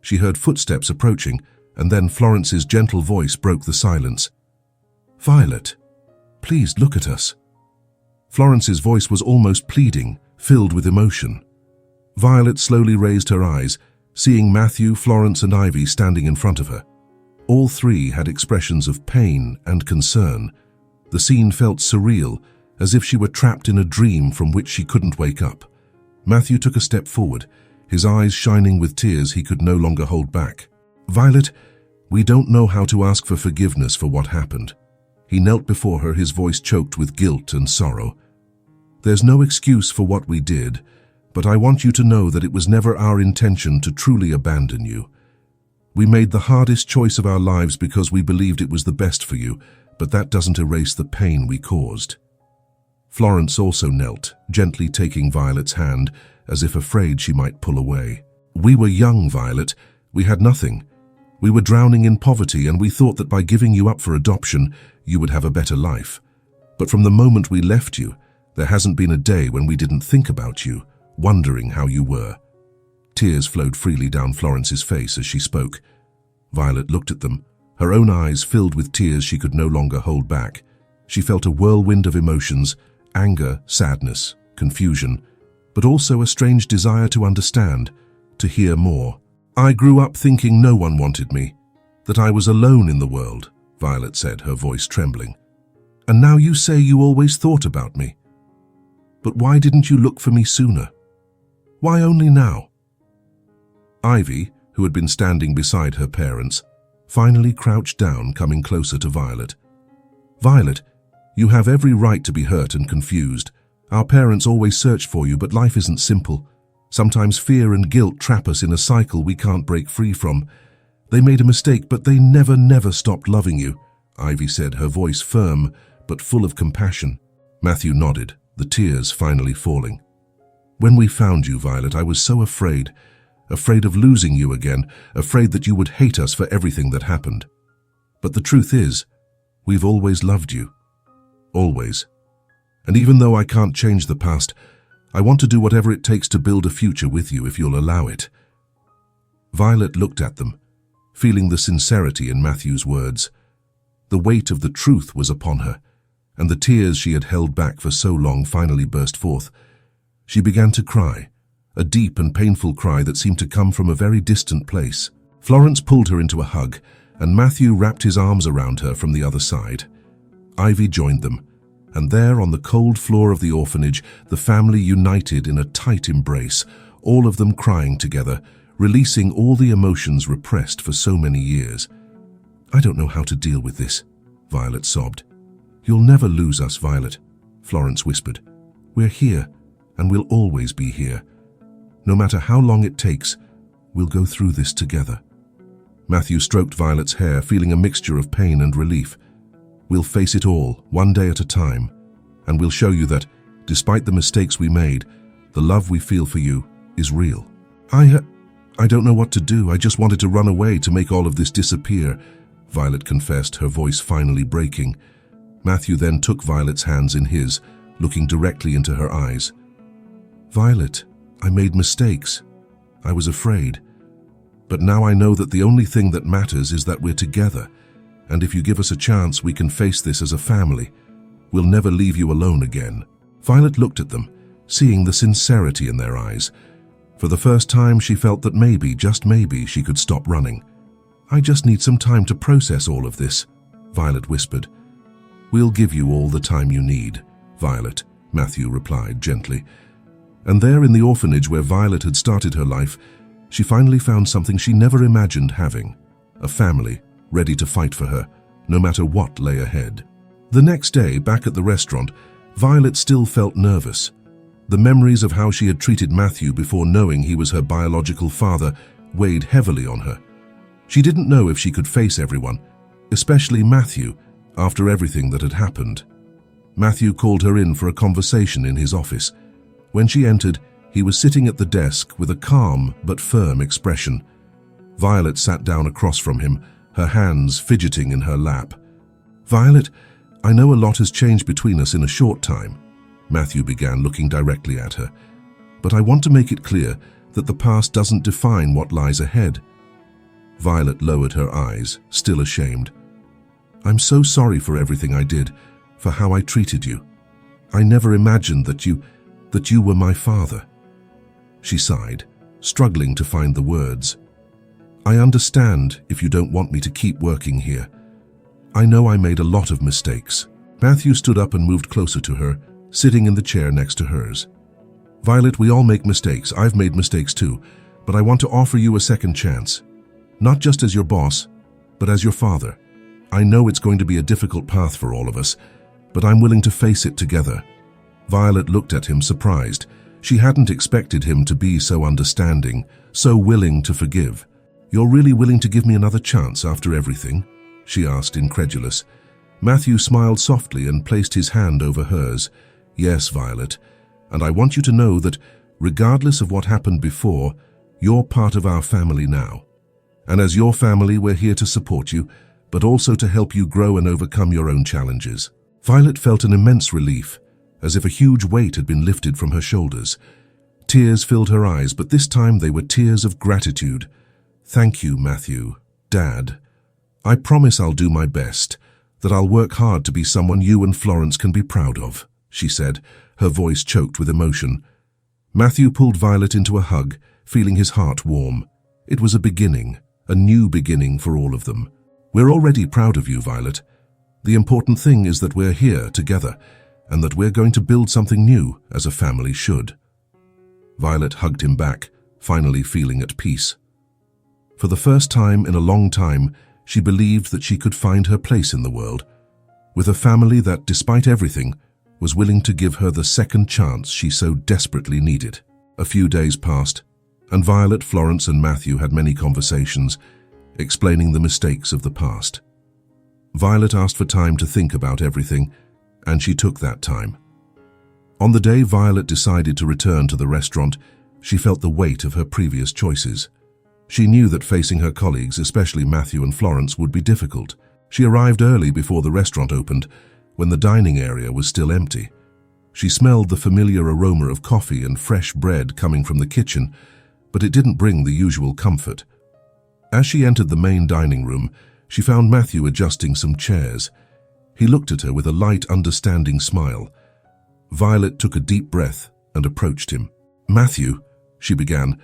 She heard footsteps approaching, and then Florence's gentle voice broke the silence. "Violet, Please look at us." Florence's voice was almost pleading, filled with emotion. Violet slowly raised her eyes, seeing Matthew, Florence, and Ivy standing in front of her. All three had expressions of pain and concern. The scene felt surreal, as if she were trapped in a dream from which she couldn't wake up. Matthew took a step forward, his eyes shining with tears he could no longer hold back. "Violet, we don't know how to ask for forgiveness for what happened." He knelt before her, his voice choked with guilt and sorrow. "There's no excuse for what we did, but I want you to know that it was never our intention to truly abandon you. We made the hardest choice of our lives because we believed it was the best for you, but that doesn't erase the pain we caused." Florence also knelt, gently taking Violet's hand, as if afraid she might pull away. "We were young, Violet. We had nothing. We were drowning in poverty, and we thought that by giving you up for adoption, you would have a better life. But from the moment we left you, there hasn't been a day when we didn't think about you, wondering how you were." Tears flowed freely down Florence's face as she spoke. Violet looked at them, her own eyes filled with tears she could no longer hold back. She felt a whirlwind of emotions, anger, sadness, confusion, but also a strange desire to understand, to hear more. "I grew up thinking no one wanted me, that I was alone in the world," Violet said, her voice trembling. "And now you say you always thought about me. But why didn't you look for me sooner? Why only now?" Ivy, who had been standing beside her parents, finally crouched down, coming closer to Violet. "Violet, you have every right to be hurt and confused. Our parents always searched for you, but life isn't simple. Sometimes fear and guilt trap us in a cycle we can't break free from. They made a mistake, but they never stopped loving you," Ivy said, her voice firm but full of compassion. Matthew nodded, the tears finally falling. "When we found you, Violet, I was so afraid of losing you again, afraid that you would hate us for everything that happened. But the truth is, we've always loved you. Always. And even though I can't change the past, I want to do whatever it takes to build a future with you if you'll allow it." Violet looked at them, feeling the sincerity in Matthew's words. The weight of the truth was upon her, and the tears she had held back for so long finally burst forth. She began to cry, a deep and painful cry that seemed to come from a very distant place. Florence pulled her into a hug, and Matthew wrapped his arms around her from the other side. Ivy joined them, and there on the cold floor of the orphanage, the family united in a tight embrace, all of them crying together, releasing all the emotions repressed for so many years. "I don't know how to deal with this," Violet sobbed. "You'll never lose us, Violet," Florence whispered. "We're here, and we'll always be here. No matter how long it takes, we'll go through this together." Matthew stroked Violet's hair, feeling a mixture of pain and relief. "We'll face it all, one day at a time, and we'll show you that, despite the mistakes we made, the love we feel for you is real." I don't know what to do. I just wanted to run away to make all of this disappear," Violet confessed, her voice finally breaking. Matthew then took Violet's hands in his, looking directly into her eyes. "Violet, I made mistakes. I was afraid. But now I know that the only thing that matters is that we're together, and if you give us a chance, we can face this as a family. We'll never leave you alone again." Violet looked at them, seeing the sincerity in their eyes. For the first time, she felt that maybe, just maybe, she could stop running. "I just need some time to process all of this," Violet whispered. "We'll give you all the time you need, Violet," Matthew replied gently. And there in the orphanage where Violet had started her life, she finally found something she never imagined having: a family ready to fight for her, no matter what lay ahead. The next day, back at the restaurant, Violet still felt nervous. The memories of how she had treated Matthew before knowing he was her biological father weighed heavily on her. She didn't know if she could face everyone, especially Matthew, after everything that had happened. Matthew called her in for a conversation in his office. When she entered, he was sitting at the desk with a calm but firm expression. Violet sat down across from him, her hands fidgeting in her lap. "Violet, I know a lot has changed between us in a short time," Matthew began, looking directly at her. "But I want to make it clear that the past doesn't define what lies ahead." Violet lowered her eyes, still ashamed. "I'm so sorry for everything I did. for how I treated you. I never imagined that you were my father." She sighed, struggling to find the words. "I understand if you don't want me to keep working here. I know I made a lot of mistakes." Matthew stood up and moved closer to her, sitting in the chair next to hers. "Violet, we all make mistakes. I've made mistakes too, but I want to offer you a second chance. Not just as your boss, but as your father. I know it's going to be a difficult path for all of us, but I'm willing to face it together." Violet looked at him surprised. She hadn't expected him to be so understanding, so willing to forgive. "You're really willing to give me another chance after everything?" she asked, incredulous. Matthew smiled softly and placed his hand over hers. "Yes, Violet, and I want you to know that, regardless of what happened before, you're part of our family now. And as your family, we're here to support you, but also to help you grow and overcome your own challenges." Violet felt an immense relief, as if a huge weight had been lifted from her shoulders. Tears filled her eyes, but this time they were tears of gratitude. "Thank you, Matthew. Dad. I promise I'll do my best, that I'll work hard to be someone you and Florence can be proud of," she said, her voice choked with emotion. Matthew pulled Violet into a hug, feeling his heart warm. It was a beginning, a new beginning for all of them. "We're already proud of you, Violet. The important thing is that we're here together, and that we're going to build something new, as a family should." Violet hugged him back, finally feeling at peace. For the first time in a long time, she believed that she could find her place in the world, with a family that, despite everything, was willing to give her the second chance she so desperately needed. A few days passed, and Violet, Florence, and Matthew had many conversations, explaining the mistakes of the past. Violet asked for time to think about everything, and she took that time. On the day Violet decided to return to the restaurant, she felt the weight of her previous choices. She knew that facing her colleagues, especially Matthew and Florence, would be difficult. She arrived early before the restaurant opened, when the dining area was still empty. She smelled the familiar aroma of coffee and fresh bread coming from the kitchen, but it didn't bring the usual comfort. As she entered the main dining room, she found Matthew adjusting some chairs. He looked at her with a light, understanding smile. Violet took a deep breath and approached him. "Matthew," she began,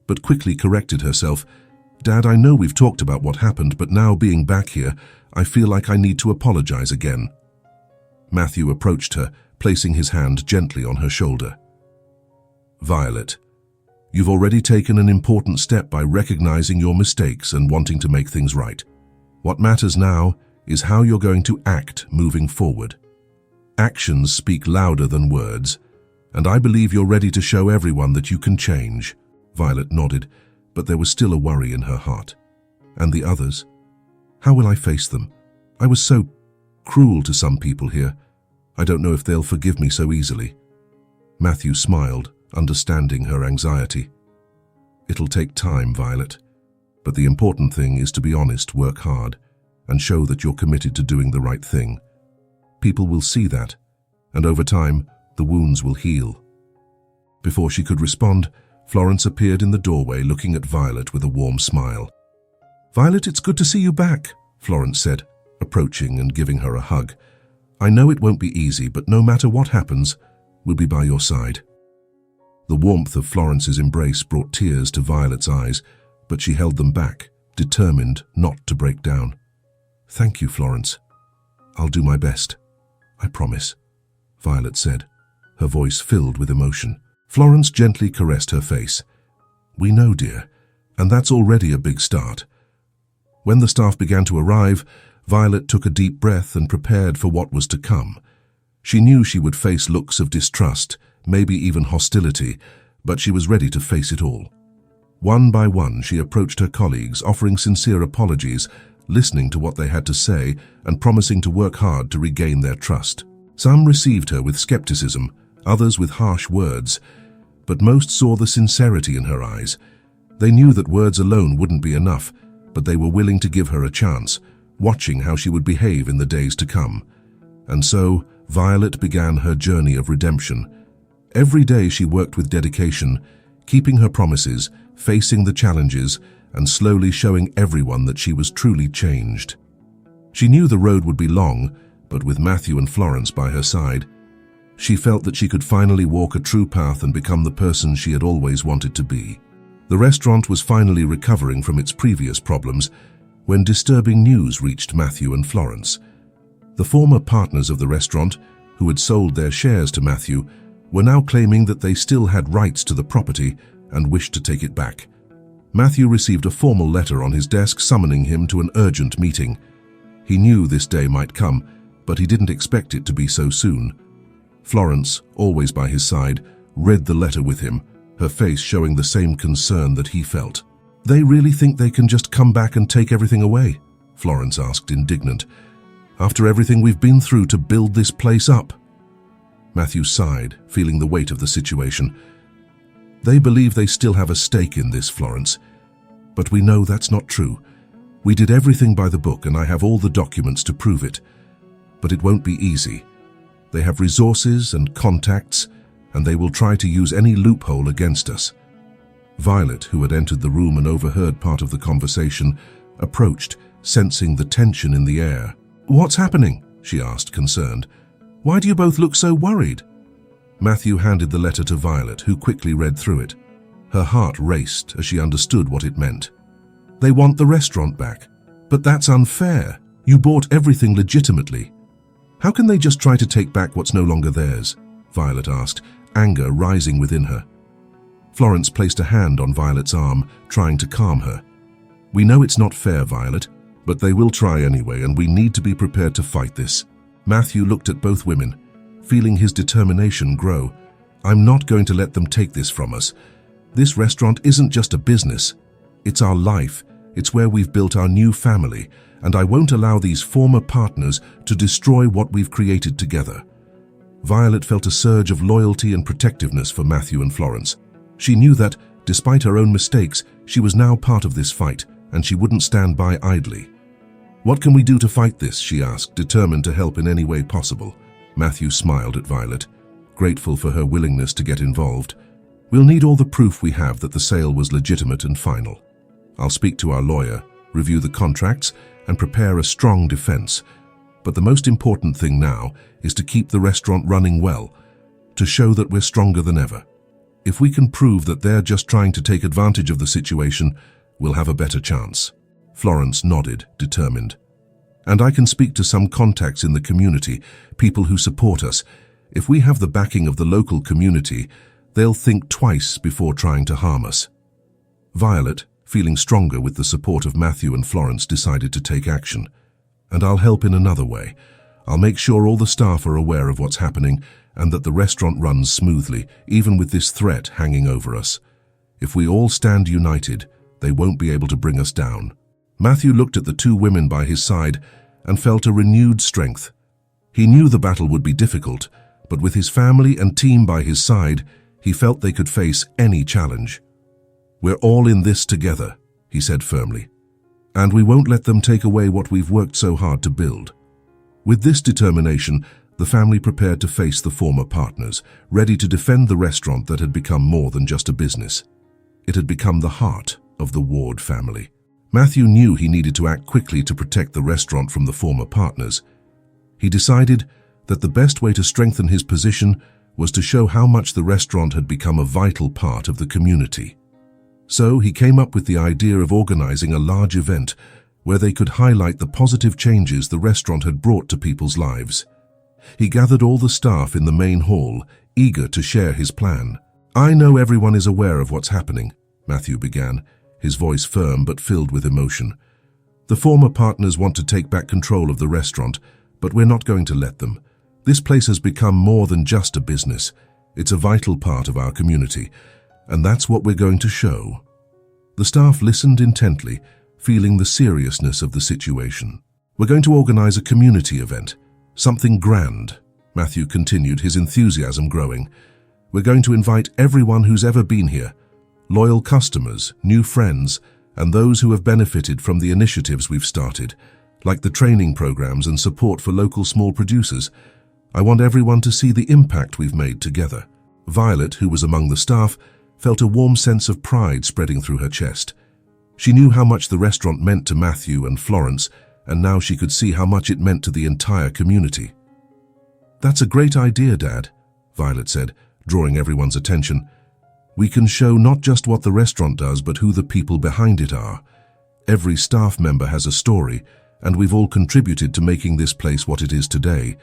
but quickly corrected herself. "Dad, I know we've talked about what happened, but now being back here, I feel like I need to apologize again." Matthew approached her, placing his hand gently on her shoulder. "Violet, you've already taken an important step by recognizing your mistakes and wanting to make things right. What matters now is how you're going to act moving forward. Actions speak louder than words, and I believe you're ready to show everyone that you can change." Violet nodded, but there was still a worry in her heart. "And the others? How will I face them? I was so cruel to some people here. I don't know if they'll forgive me so easily." Matthew smiled, understanding her anxiety. "It'll take time, Violet, but the important thing is to be honest, work hard, and show that you're committed to doing the right thing. People will see that, and over time, the wounds will heal." Before she could respond, Florence appeared in the doorway, looking at Violet with a warm smile. "Violet, it's good to see you back," Florence said, approaching and giving her a hug. "I know it won't be easy, but no matter what happens, we'll be by your side." The warmth of Florence's embrace brought tears to Violet's eyes, but she held them back, determined not to break down. "Thank you, Florence. I'll do my best. I promise," Violet said, her voice filled with emotion. Florence gently caressed her face. "We know, dear, and that's already a big start." When the staff began to arrive, Violet took a deep breath and prepared for what was to come. She knew she would face looks of distrust, maybe even hostility, but she was ready to face it all. One by one, she approached her colleagues, offering sincere apologies, listening to what they had to say, and promising to work hard to regain their trust. Some received her with skepticism, others with harsh words, but most saw the sincerity in her eyes. They knew that words alone wouldn't be enough, but they were willing to give her a chance, watching how she would behave in the days to come. And so, Violet began her journey of redemption. Every day she worked with dedication, keeping her promises, facing the challenges, and slowly showing everyone that she was truly changed. She knew the road would be long, but with Matthew and Florence by her side, she felt that she could finally walk a true path and become the person she had always wanted to be. The restaurant was finally recovering from its previous problems when disturbing news reached Matthew and Florence. The former partners of the restaurant, who had sold their shares to Matthew, were now claiming that they still had rights to the property and wished to take it back. Matthew received a formal letter on his desk summoning him to an urgent meeting. He knew this day might come, but he didn't expect it to be so soon. Florence, always by his side, read the letter with him, her face showing the same concern that he felt. "They really think they can just come back and take everything away?" Florence asked, indignant. "After everything we've been through to build this place up?" Matthew sighed, feeling the weight of the situation. "They believe they still have a stake in this, Florence. But we know that's not true. We did everything by the book and I have all the documents to prove it. But it won't be easy. They have resources and contacts, and they will try to use any loophole against us." Violet, who had entered the room and overheard part of the conversation, approached, sensing the tension in the air. "What's happening?" she asked, concerned. "Why do you both look so worried?" Matthew handed the letter to Violet, who quickly read through it. Her heart raced as she understood what it meant. "They want the restaurant back. But that's unfair. You bought everything legitimately. How can they just try to take back what's no longer theirs?" Violet asked, anger rising within her. Florence placed a hand on Violet's arm, trying to calm her. "We know it's not fair, Violet, but they will try anyway, and we need to be prepared to fight this." Matthew looked at both women, feeling his determination grow. "I'm not going to let them take this from us. This restaurant isn't just a business. It's our life. It's where we've built our new family, and I won't allow these former partners to destroy what we've created together." Violet felt a surge of loyalty and protectiveness for Matthew and Florence. She knew that, despite her own mistakes, she was now part of this fight, and she wouldn't stand by idly. "What can we do to fight this?" she asked, determined to help in any way possible. Matthew smiled at Violet, grateful for her willingness to get involved. "We'll need all the proof we have that the sale was legitimate and final. I'll speak to our lawyer, review the contracts, and prepare a strong defense. But the most important thing now is to keep the restaurant running well, to show that we're stronger than ever. If we can prove that they're just trying to take advantage of the situation, we'll have a better chance." Florence nodded, determined. "And I can speak to some contacts in the community, people who support us. If we have the backing of the local community, they'll think twice before trying to harm us." Violet, feeling stronger with the support of Matthew and Florence, decided to take action. "And I'll help in another way. I'll make sure all the staff are aware of what's happening and that the restaurant runs smoothly, even with this threat hanging over us. If we all stand united, they won't be able to bring us down." Matthew looked at the two women by his side and felt a renewed strength. He knew the battle would be difficult, but with his family and team by his side, he felt they could face any challenge. "We're all in this together," he said firmly, "and we won't let them take away what we've worked so hard to build." With this determination, the family prepared to face the former partners, ready to defend the restaurant that had become more than just a business. It had become the heart of the Ward family. Matthew knew he needed to act quickly to protect the restaurant from the former partners. He decided that the best way to strengthen his position was to show how much the restaurant had become a vital part of the community. So he came up with the idea of organizing a large event where they could highlight the positive changes the restaurant had brought to people's lives. He gathered all the staff in the main hall, eager to share his plan. "I know everyone is aware of what's happening," Matthew began, his voice firm but filled with emotion. "The former partners want to take back control of the restaurant, but we're not going to let them. This place has become more than just a business. It's a vital part of our community, and that's what we're going to show." The staff listened intently, feeling the seriousness of the situation. "We're going to organize a community event, something grand," Matthew continued, his enthusiasm growing. "We're going to invite everyone who's ever been here, loyal customers, new friends, and those who have benefited from the initiatives we've started, like the training programs and support for local small producers. I want everyone to see the impact we've made together." Violet, who was among the staff, felt a warm sense of pride spreading through her chest. She knew how much the restaurant meant to Matthew and Florence, and now she could see how much it meant to the entire community. "That's a great idea, Dad," Violet said, drawing everyone's attention. "We can show not just what the restaurant does, but who the people behind it are. Every staff member has a story, and we've all contributed to making this place what it is today.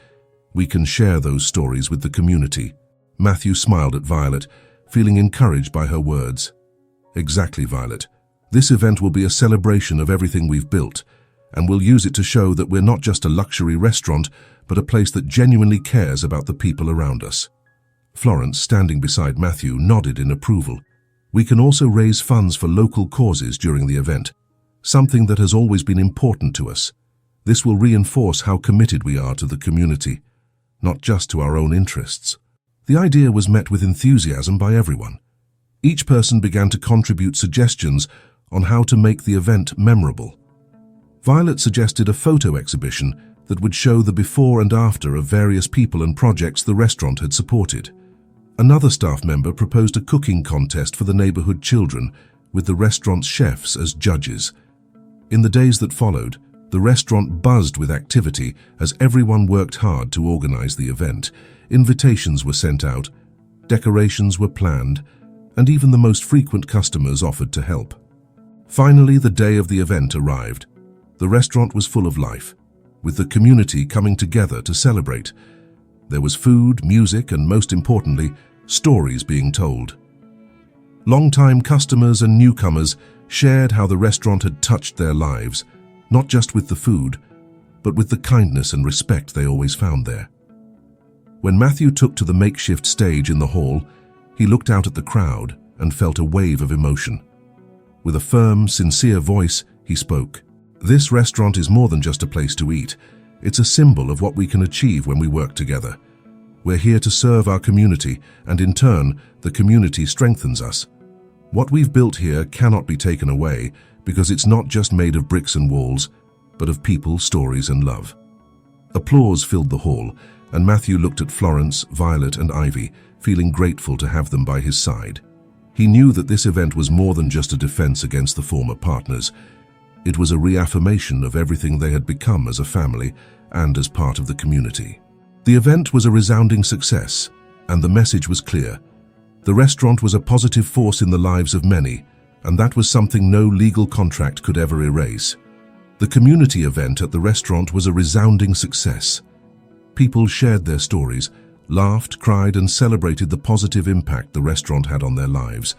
We can share those stories with the community." Matthew smiled at Violet, feeling encouraged by her words. "Exactly, Violet. This event will be a celebration of everything we've built, and we'll use it to show that we're not just a luxury restaurant, but a place that genuinely cares about the people around us." Florence, standing beside Matthew, nodded in approval. "We can also raise funds for local causes during the event, something that has always been important to us. This will reinforce how committed we are to the community, not just to our own interests." The idea was met with enthusiasm by everyone. Each person began to contribute suggestions on how to make the event memorable. Violet suggested a photo exhibition that would show the before and after of various people and projects the restaurant had supported. Another staff member proposed a cooking contest for the neighborhood children, with the restaurant's chefs as judges. In the days that followed, the restaurant buzzed with activity as everyone worked hard to organize the event. Invitations were sent out, decorations were planned, and even the most frequent customers offered to help. Finally, the day of the event arrived. The restaurant was full of life, with the community coming together to celebrate. There was food, music, and most importantly, stories being told. Long-time customers and newcomers shared how the restaurant had touched their lives, not just with the food, but with the kindness and respect they always found there. When Matthew took to the makeshift stage in the hall, he looked out at the crowd and felt a wave of emotion. With a firm, sincere voice, he spoke. "This restaurant is more than just a place to eat. It's a symbol of what we can achieve when we work together. We're here to serve our community, and in turn, the community strengthens us. What we've built here cannot be taken away, because it's not just made of bricks and walls, but of people, stories, and love." Applause filled the hall, and Matthew looked at Florence, Violet, and Ivy, feeling grateful to have them by his side. He knew that this event was more than just a defense against the former partners. It was a reaffirmation of everything they had become as a family and as part of the community. The event was a resounding success, and the message was clear. The restaurant was a positive force in the lives of many, and that was something no legal contract could ever erase. The community event at the restaurant was a resounding success. People shared their stories, laughed, cried, and celebrated the positive impact the restaurant had on their lives.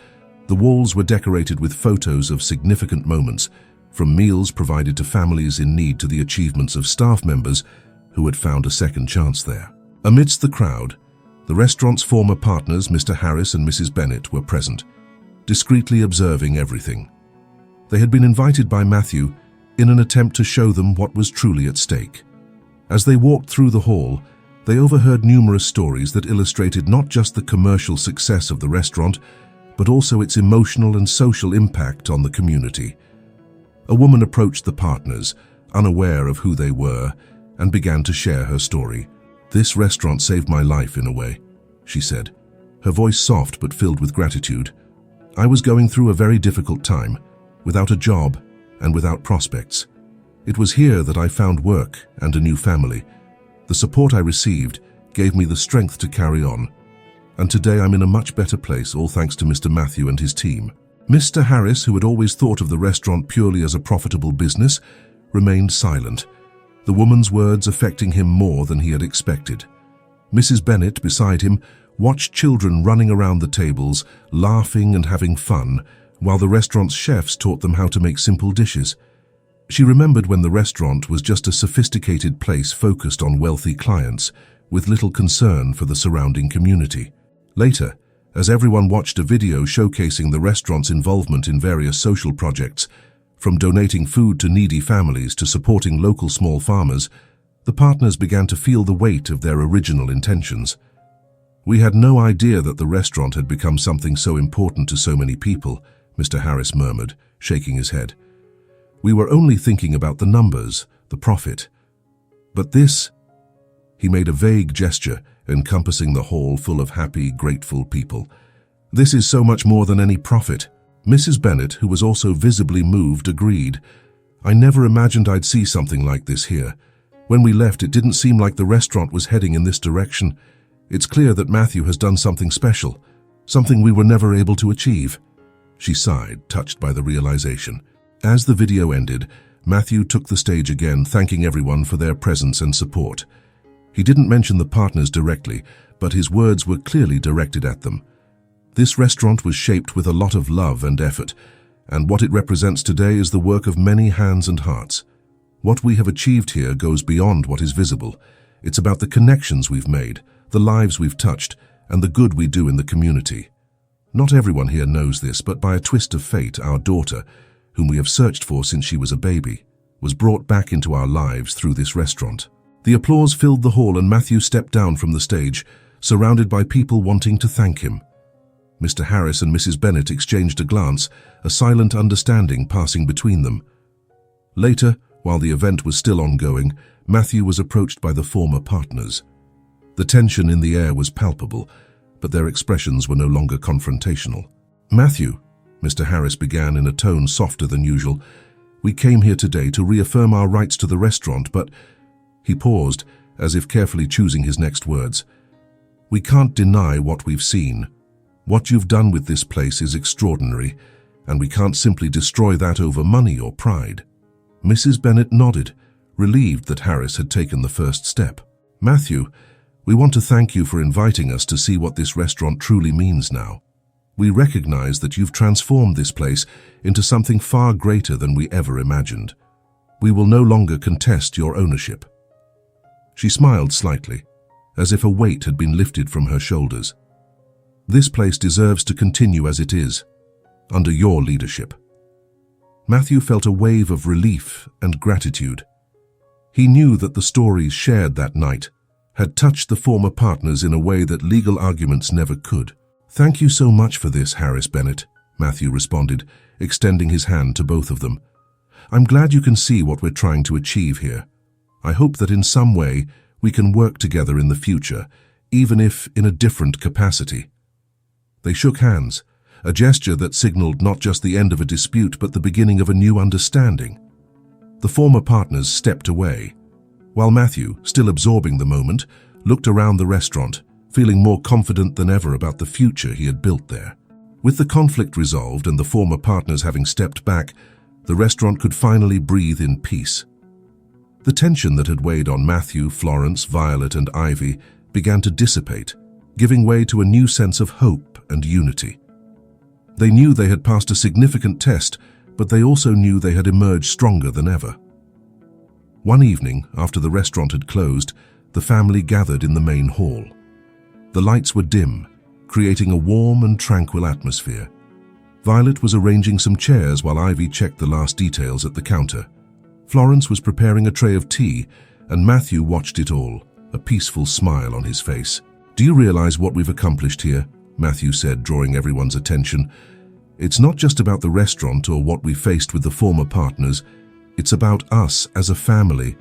The walls were decorated with photos of significant moments, from meals provided to families in need to the achievements of staff members who had found a second chance there. Amidst the crowd, the restaurant's former partners, Mr. Harris and Mrs. Bennett, were present, discreetly observing everything. They had been invited by Matthew in an attempt to show them what was truly at stake. As they walked through the hall, they overheard numerous stories that illustrated not just the commercial success of the restaurant, but also its emotional and social impact on the community. A woman approached the partners, unaware of who they were, and began to share her story. "This restaurant saved my life in a way," she said, her voice soft but filled with gratitude. "I was going through a very difficult time, without a job and without prospects. It was here that I found work and a new family. The support I received gave me the strength to carry on. And today I'm in a much better place, all thanks to Mr. Matthew and his team." Mr. Harris, who had always thought of the restaurant purely as a profitable business, remained silent, the woman's words affecting him more than he had expected. Mrs. Bennett, beside him, watched children running around the tables, laughing and having fun, while the restaurant's chefs taught them how to make simple dishes. She remembered when the restaurant was just a sophisticated place focused on wealthy clients, with little concern for the surrounding community. Later, as everyone watched a video showcasing the restaurant's involvement in various social projects, from donating food to needy families to supporting local small farmers, the partners began to feel the weight of their original intentions. "We had no idea that the restaurant had become something so important to so many people," Mr. Harris murmured, shaking his head. "We were only thinking about the numbers, the profit. But this..." He made a vague gesture, encompassing the hall full of happy, grateful people. "This is so much more than any profit." Mrs. Bennett, who was also visibly moved, agreed. I never imagined I'd see something like this here. When we left, it didn't seem like the restaurant was heading in this direction. It's clear that Matthew has done something special, something we were never able to achieve." She sighed, touched by the realization. As the video ended, Matthew took the stage again, thanking everyone for their presence and support. He didn't mention the partners directly, but his words were clearly directed at them. This restaurant was shaped with a lot of love and effort, and what it represents today is the work of many hands and hearts. What we have achieved here goes beyond what is visible. It's about the connections we've made, the lives we've touched, and the good we do in the community. Not everyone here knows this, but by a twist of fate, our daughter, whom we have searched for since she was a baby, was brought back into our lives through this restaurant. The applause filled the hall and Matthew stepped down from the stage, surrounded by people wanting to thank him. Mr. Harris and Mrs. Bennett exchanged a glance, a silent understanding passing between them. Later, while the event was still ongoing, Matthew was approached by the former partners. The tension in the air was palpable, but their expressions were no longer confrontational. "Matthew," Mr. Harris began in a tone softer than usual, "we came here today to reaffirm our rights to the restaurant, but—" He paused, as if carefully choosing his next words. "We can't deny what we've seen. What you've done with this place is extraordinary, and we can't simply destroy that over money or pride." Mrs. Bennett nodded, relieved that Harris had taken the first step. "Matthew, we want to thank you for inviting us to see what this restaurant truly means now. We recognize that you've transformed this place into something far greater than we ever imagined. We will no longer contest your ownership." She smiled slightly, as if a weight had been lifted from her shoulders. "This place deserves to continue as it is, under your leadership." Matthew felt a wave of relief and gratitude. He knew that the stories shared that night had touched the former partners in a way that legal arguments never could. "Thank you so much for this, Harris Bennett," Matthew responded, extending his hand to both of them. "I'm glad you can see what we're trying to achieve here. I hope that in some way we can work together in the future, even if in a different capacity." They shook hands, a gesture that signaled not just the end of a dispute but the beginning of a new understanding. The former partners stepped away, while Matthew, still absorbing the moment, looked around the restaurant, feeling more confident than ever about the future he had built there. With the conflict resolved and the former partners having stepped back, the restaurant could finally breathe in peace. The tension that had weighed on Matthew, Florence, Violet, and Ivy began to dissipate, giving way to a new sense of hope and unity. They knew they had passed a significant test, but they also knew they had emerged stronger than ever. One evening, after the restaurant had closed, the family gathered in the main hall. The lights were dim, creating a warm and tranquil atmosphere. Violet was arranging some chairs while Ivy checked the last details at the counter. Florence was preparing a tray of tea, and Matthew watched it all, a peaceful smile on his face. "Do you realize what we've accomplished here?" Matthew said, drawing everyone's attention. "It's not just about the restaurant or what we faced with the former partners. It's about us as a family.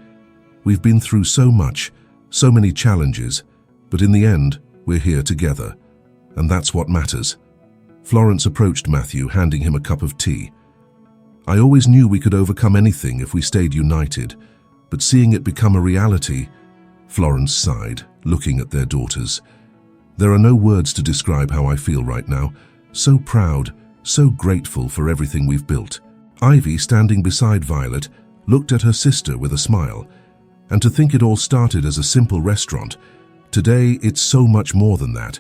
We've been through so much, so many challenges, but in the end, we're here together. And that's what matters." Florence approached Matthew, handing him a cup of tea. "I always knew we could overcome anything if we stayed united, but seeing it become a reality—" Florence sighed, looking at their daughters. "There are no words to describe how I feel right now. So proud, so grateful for everything we've built." Ivy, standing beside Violet, looked at her sister with a smile. "And to think it all started as a simple restaurant. Today, it's so much more than that.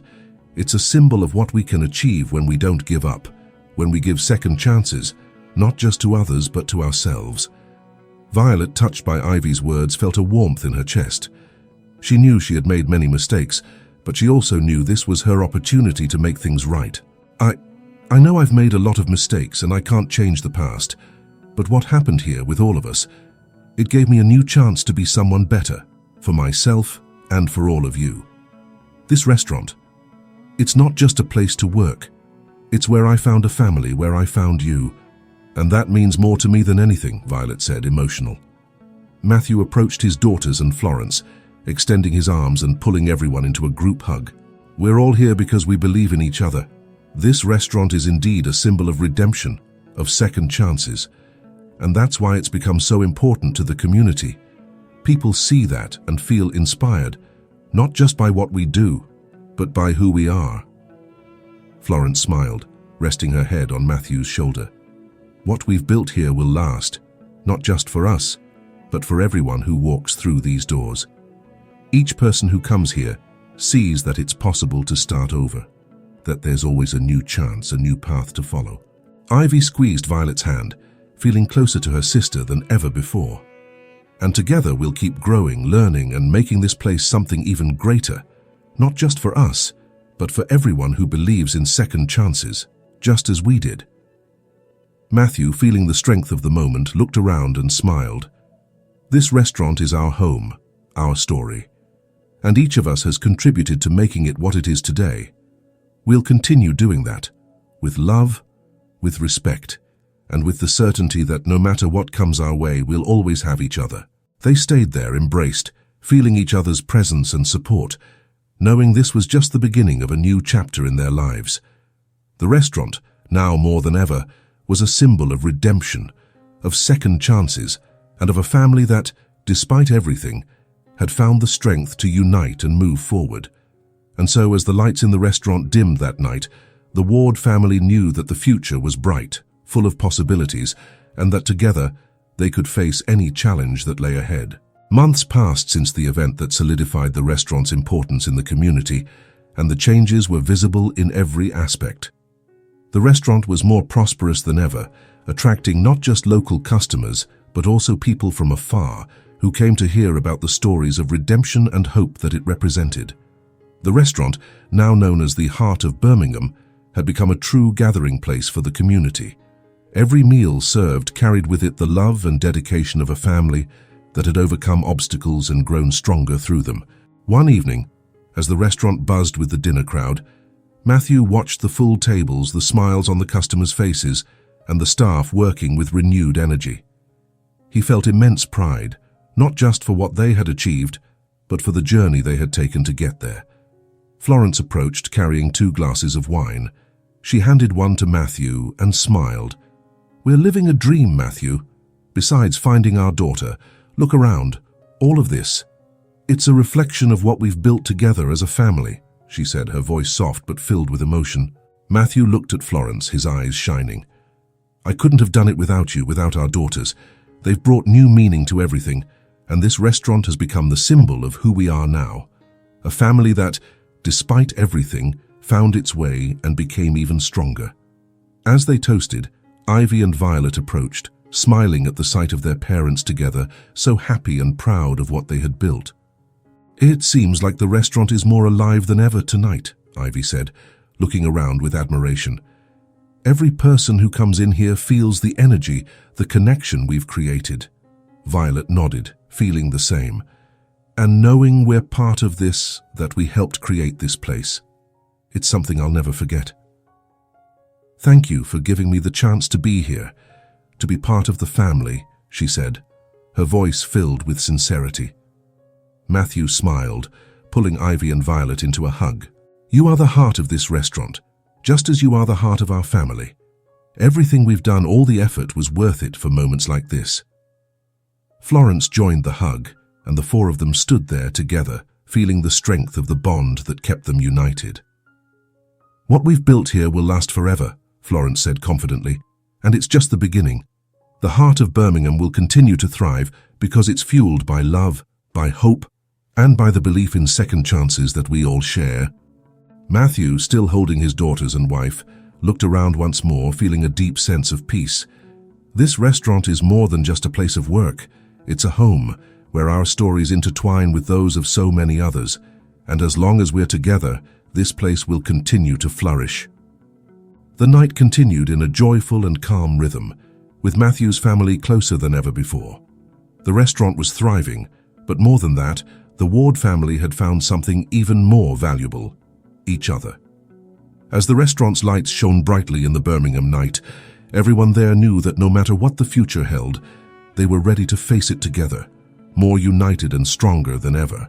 It's a symbol of what we can achieve when we don't give up, when we give second chances, not just to others but to ourselves." Violet, touched by Ivy's words, felt a warmth in her chest. She knew she had made many mistakes, but she also knew this was her opportunity to make things right. I know I've made a lot of mistakes and I can't change the past, but what happened here with all of us, it gave me a new chance to be someone better, for myself and for all of you. This restaurant, it's not just a place to work. It's where I found a family, where I found you. And that means more to me than anything," Violet said, emotional. Matthew approached his daughters and Florence, extending his arms and pulling everyone into a group hug. "We're all here because we believe in each other. This restaurant is indeed a symbol of redemption, of second chances. and that's why it's become so important to the community. People see that and feel inspired, not just by what we do, but by who we are. Florence smiled, resting her head on Matthew's shoulder. What we've built here will last, not just for us, but for everyone who walks through these doors. Each person who comes here sees that it's possible to start over, that there's always a new chance, a new path to follow. Ivy squeezed Violet's hand, feeling closer to her sister than ever before. And together we'll keep growing, learning, and making this place something even greater, not just for us, but for everyone who believes in second chances, just as we did. Matthew, feeling the strength of the moment, looked around and smiled. This restaurant is our home, our story, and each of us has contributed to making it what it is today. We'll continue doing that, with love, with respect, and with the certainty that no matter what comes our way, we'll always have each other. They stayed there, embraced, feeling each other's presence and support, knowing this was just the beginning of a new chapter in their lives. The restaurant, now more than ever, was a symbol of redemption, of second chances, and of a family that, despite everything, had found the strength to unite and move forward. And so, as the lights in the restaurant dimmed that night, the Ward family knew that the future was bright, full of possibilities, and that together they could face any challenge that lay ahead. Months passed since the event that solidified the restaurant's importance in the community, and the changes were visible in every aspect. The restaurant was more prosperous than ever, attracting not just local customers, but also people from afar who came to hear about the stories of redemption and hope that it represented. The restaurant, now known as the Heart of Birmingham, had become a true gathering place for the community. Every meal served carried with it the love and dedication of a family that had overcome obstacles and grown stronger through them. One evening, as the restaurant buzzed with the dinner crowd, Matthew watched the full tables, the smiles on the customers' faces, and the staff working with renewed energy. He felt immense pride, not just for what they had achieved, but for the journey they had taken to get there. Florence approached, carrying 2 glasses of wine. She handed one to Matthew and smiled. "We're living a dream, Matthew. Besides finding our daughter, look around. All of this. It's a reflection of what we've built together as a family," she said, her voice soft but filled with emotion. Matthew looked at Florence, his eyes shining. "I couldn't have done it without you, without our daughters. They've brought new meaning to everything, and this restaurant has become the symbol of who we are now. A family that, despite everything, found its way and became even stronger." As they toasted, Ivy and Violet approached, smiling at the sight of their parents together, so happy and proud of what they had built. "It seems like the restaurant is more alive than ever tonight," Ivy said, looking around with admiration. "Every person who comes in here feels the energy, the connection we've created." Violet nodded, feeling the same. "And knowing we're part of this, that we helped create this place. It's something I'll never forget. Thank you for giving me the chance to be here, to be part of the family," she said, her voice filled with sincerity. Matthew smiled, pulling Ivy and Violet into a hug. "You are the heart of this restaurant, just as you are the heart of our family. Everything we've done, all the effort, was worth it for moments like this." Florence joined the hug, and the 4 of them stood there together, feeling the strength of the bond that kept them united. "What we've built here will last forever," Florence said confidently, "and it's just the beginning. The Heart of Birmingham will continue to thrive because it's fueled by love, by hope, and by the belief in second chances that we all share." Matthew, still holding his daughters and wife, looked around once more, feeling a deep sense of peace. This restaurant is more than just a place of work. It's a home where our stories intertwine with those of so many others, and as long as we're together, this place will continue to flourish. The night continued in a joyful and calm rhythm, with Matthew's family closer than ever before. The restaurant was thriving, but more than that, the Ward family had found something even more valuable: each other. As the restaurant's lights shone brightly in the Birmingham night, everyone there knew that no matter what the future held, they were ready to face it together, more united and stronger than ever.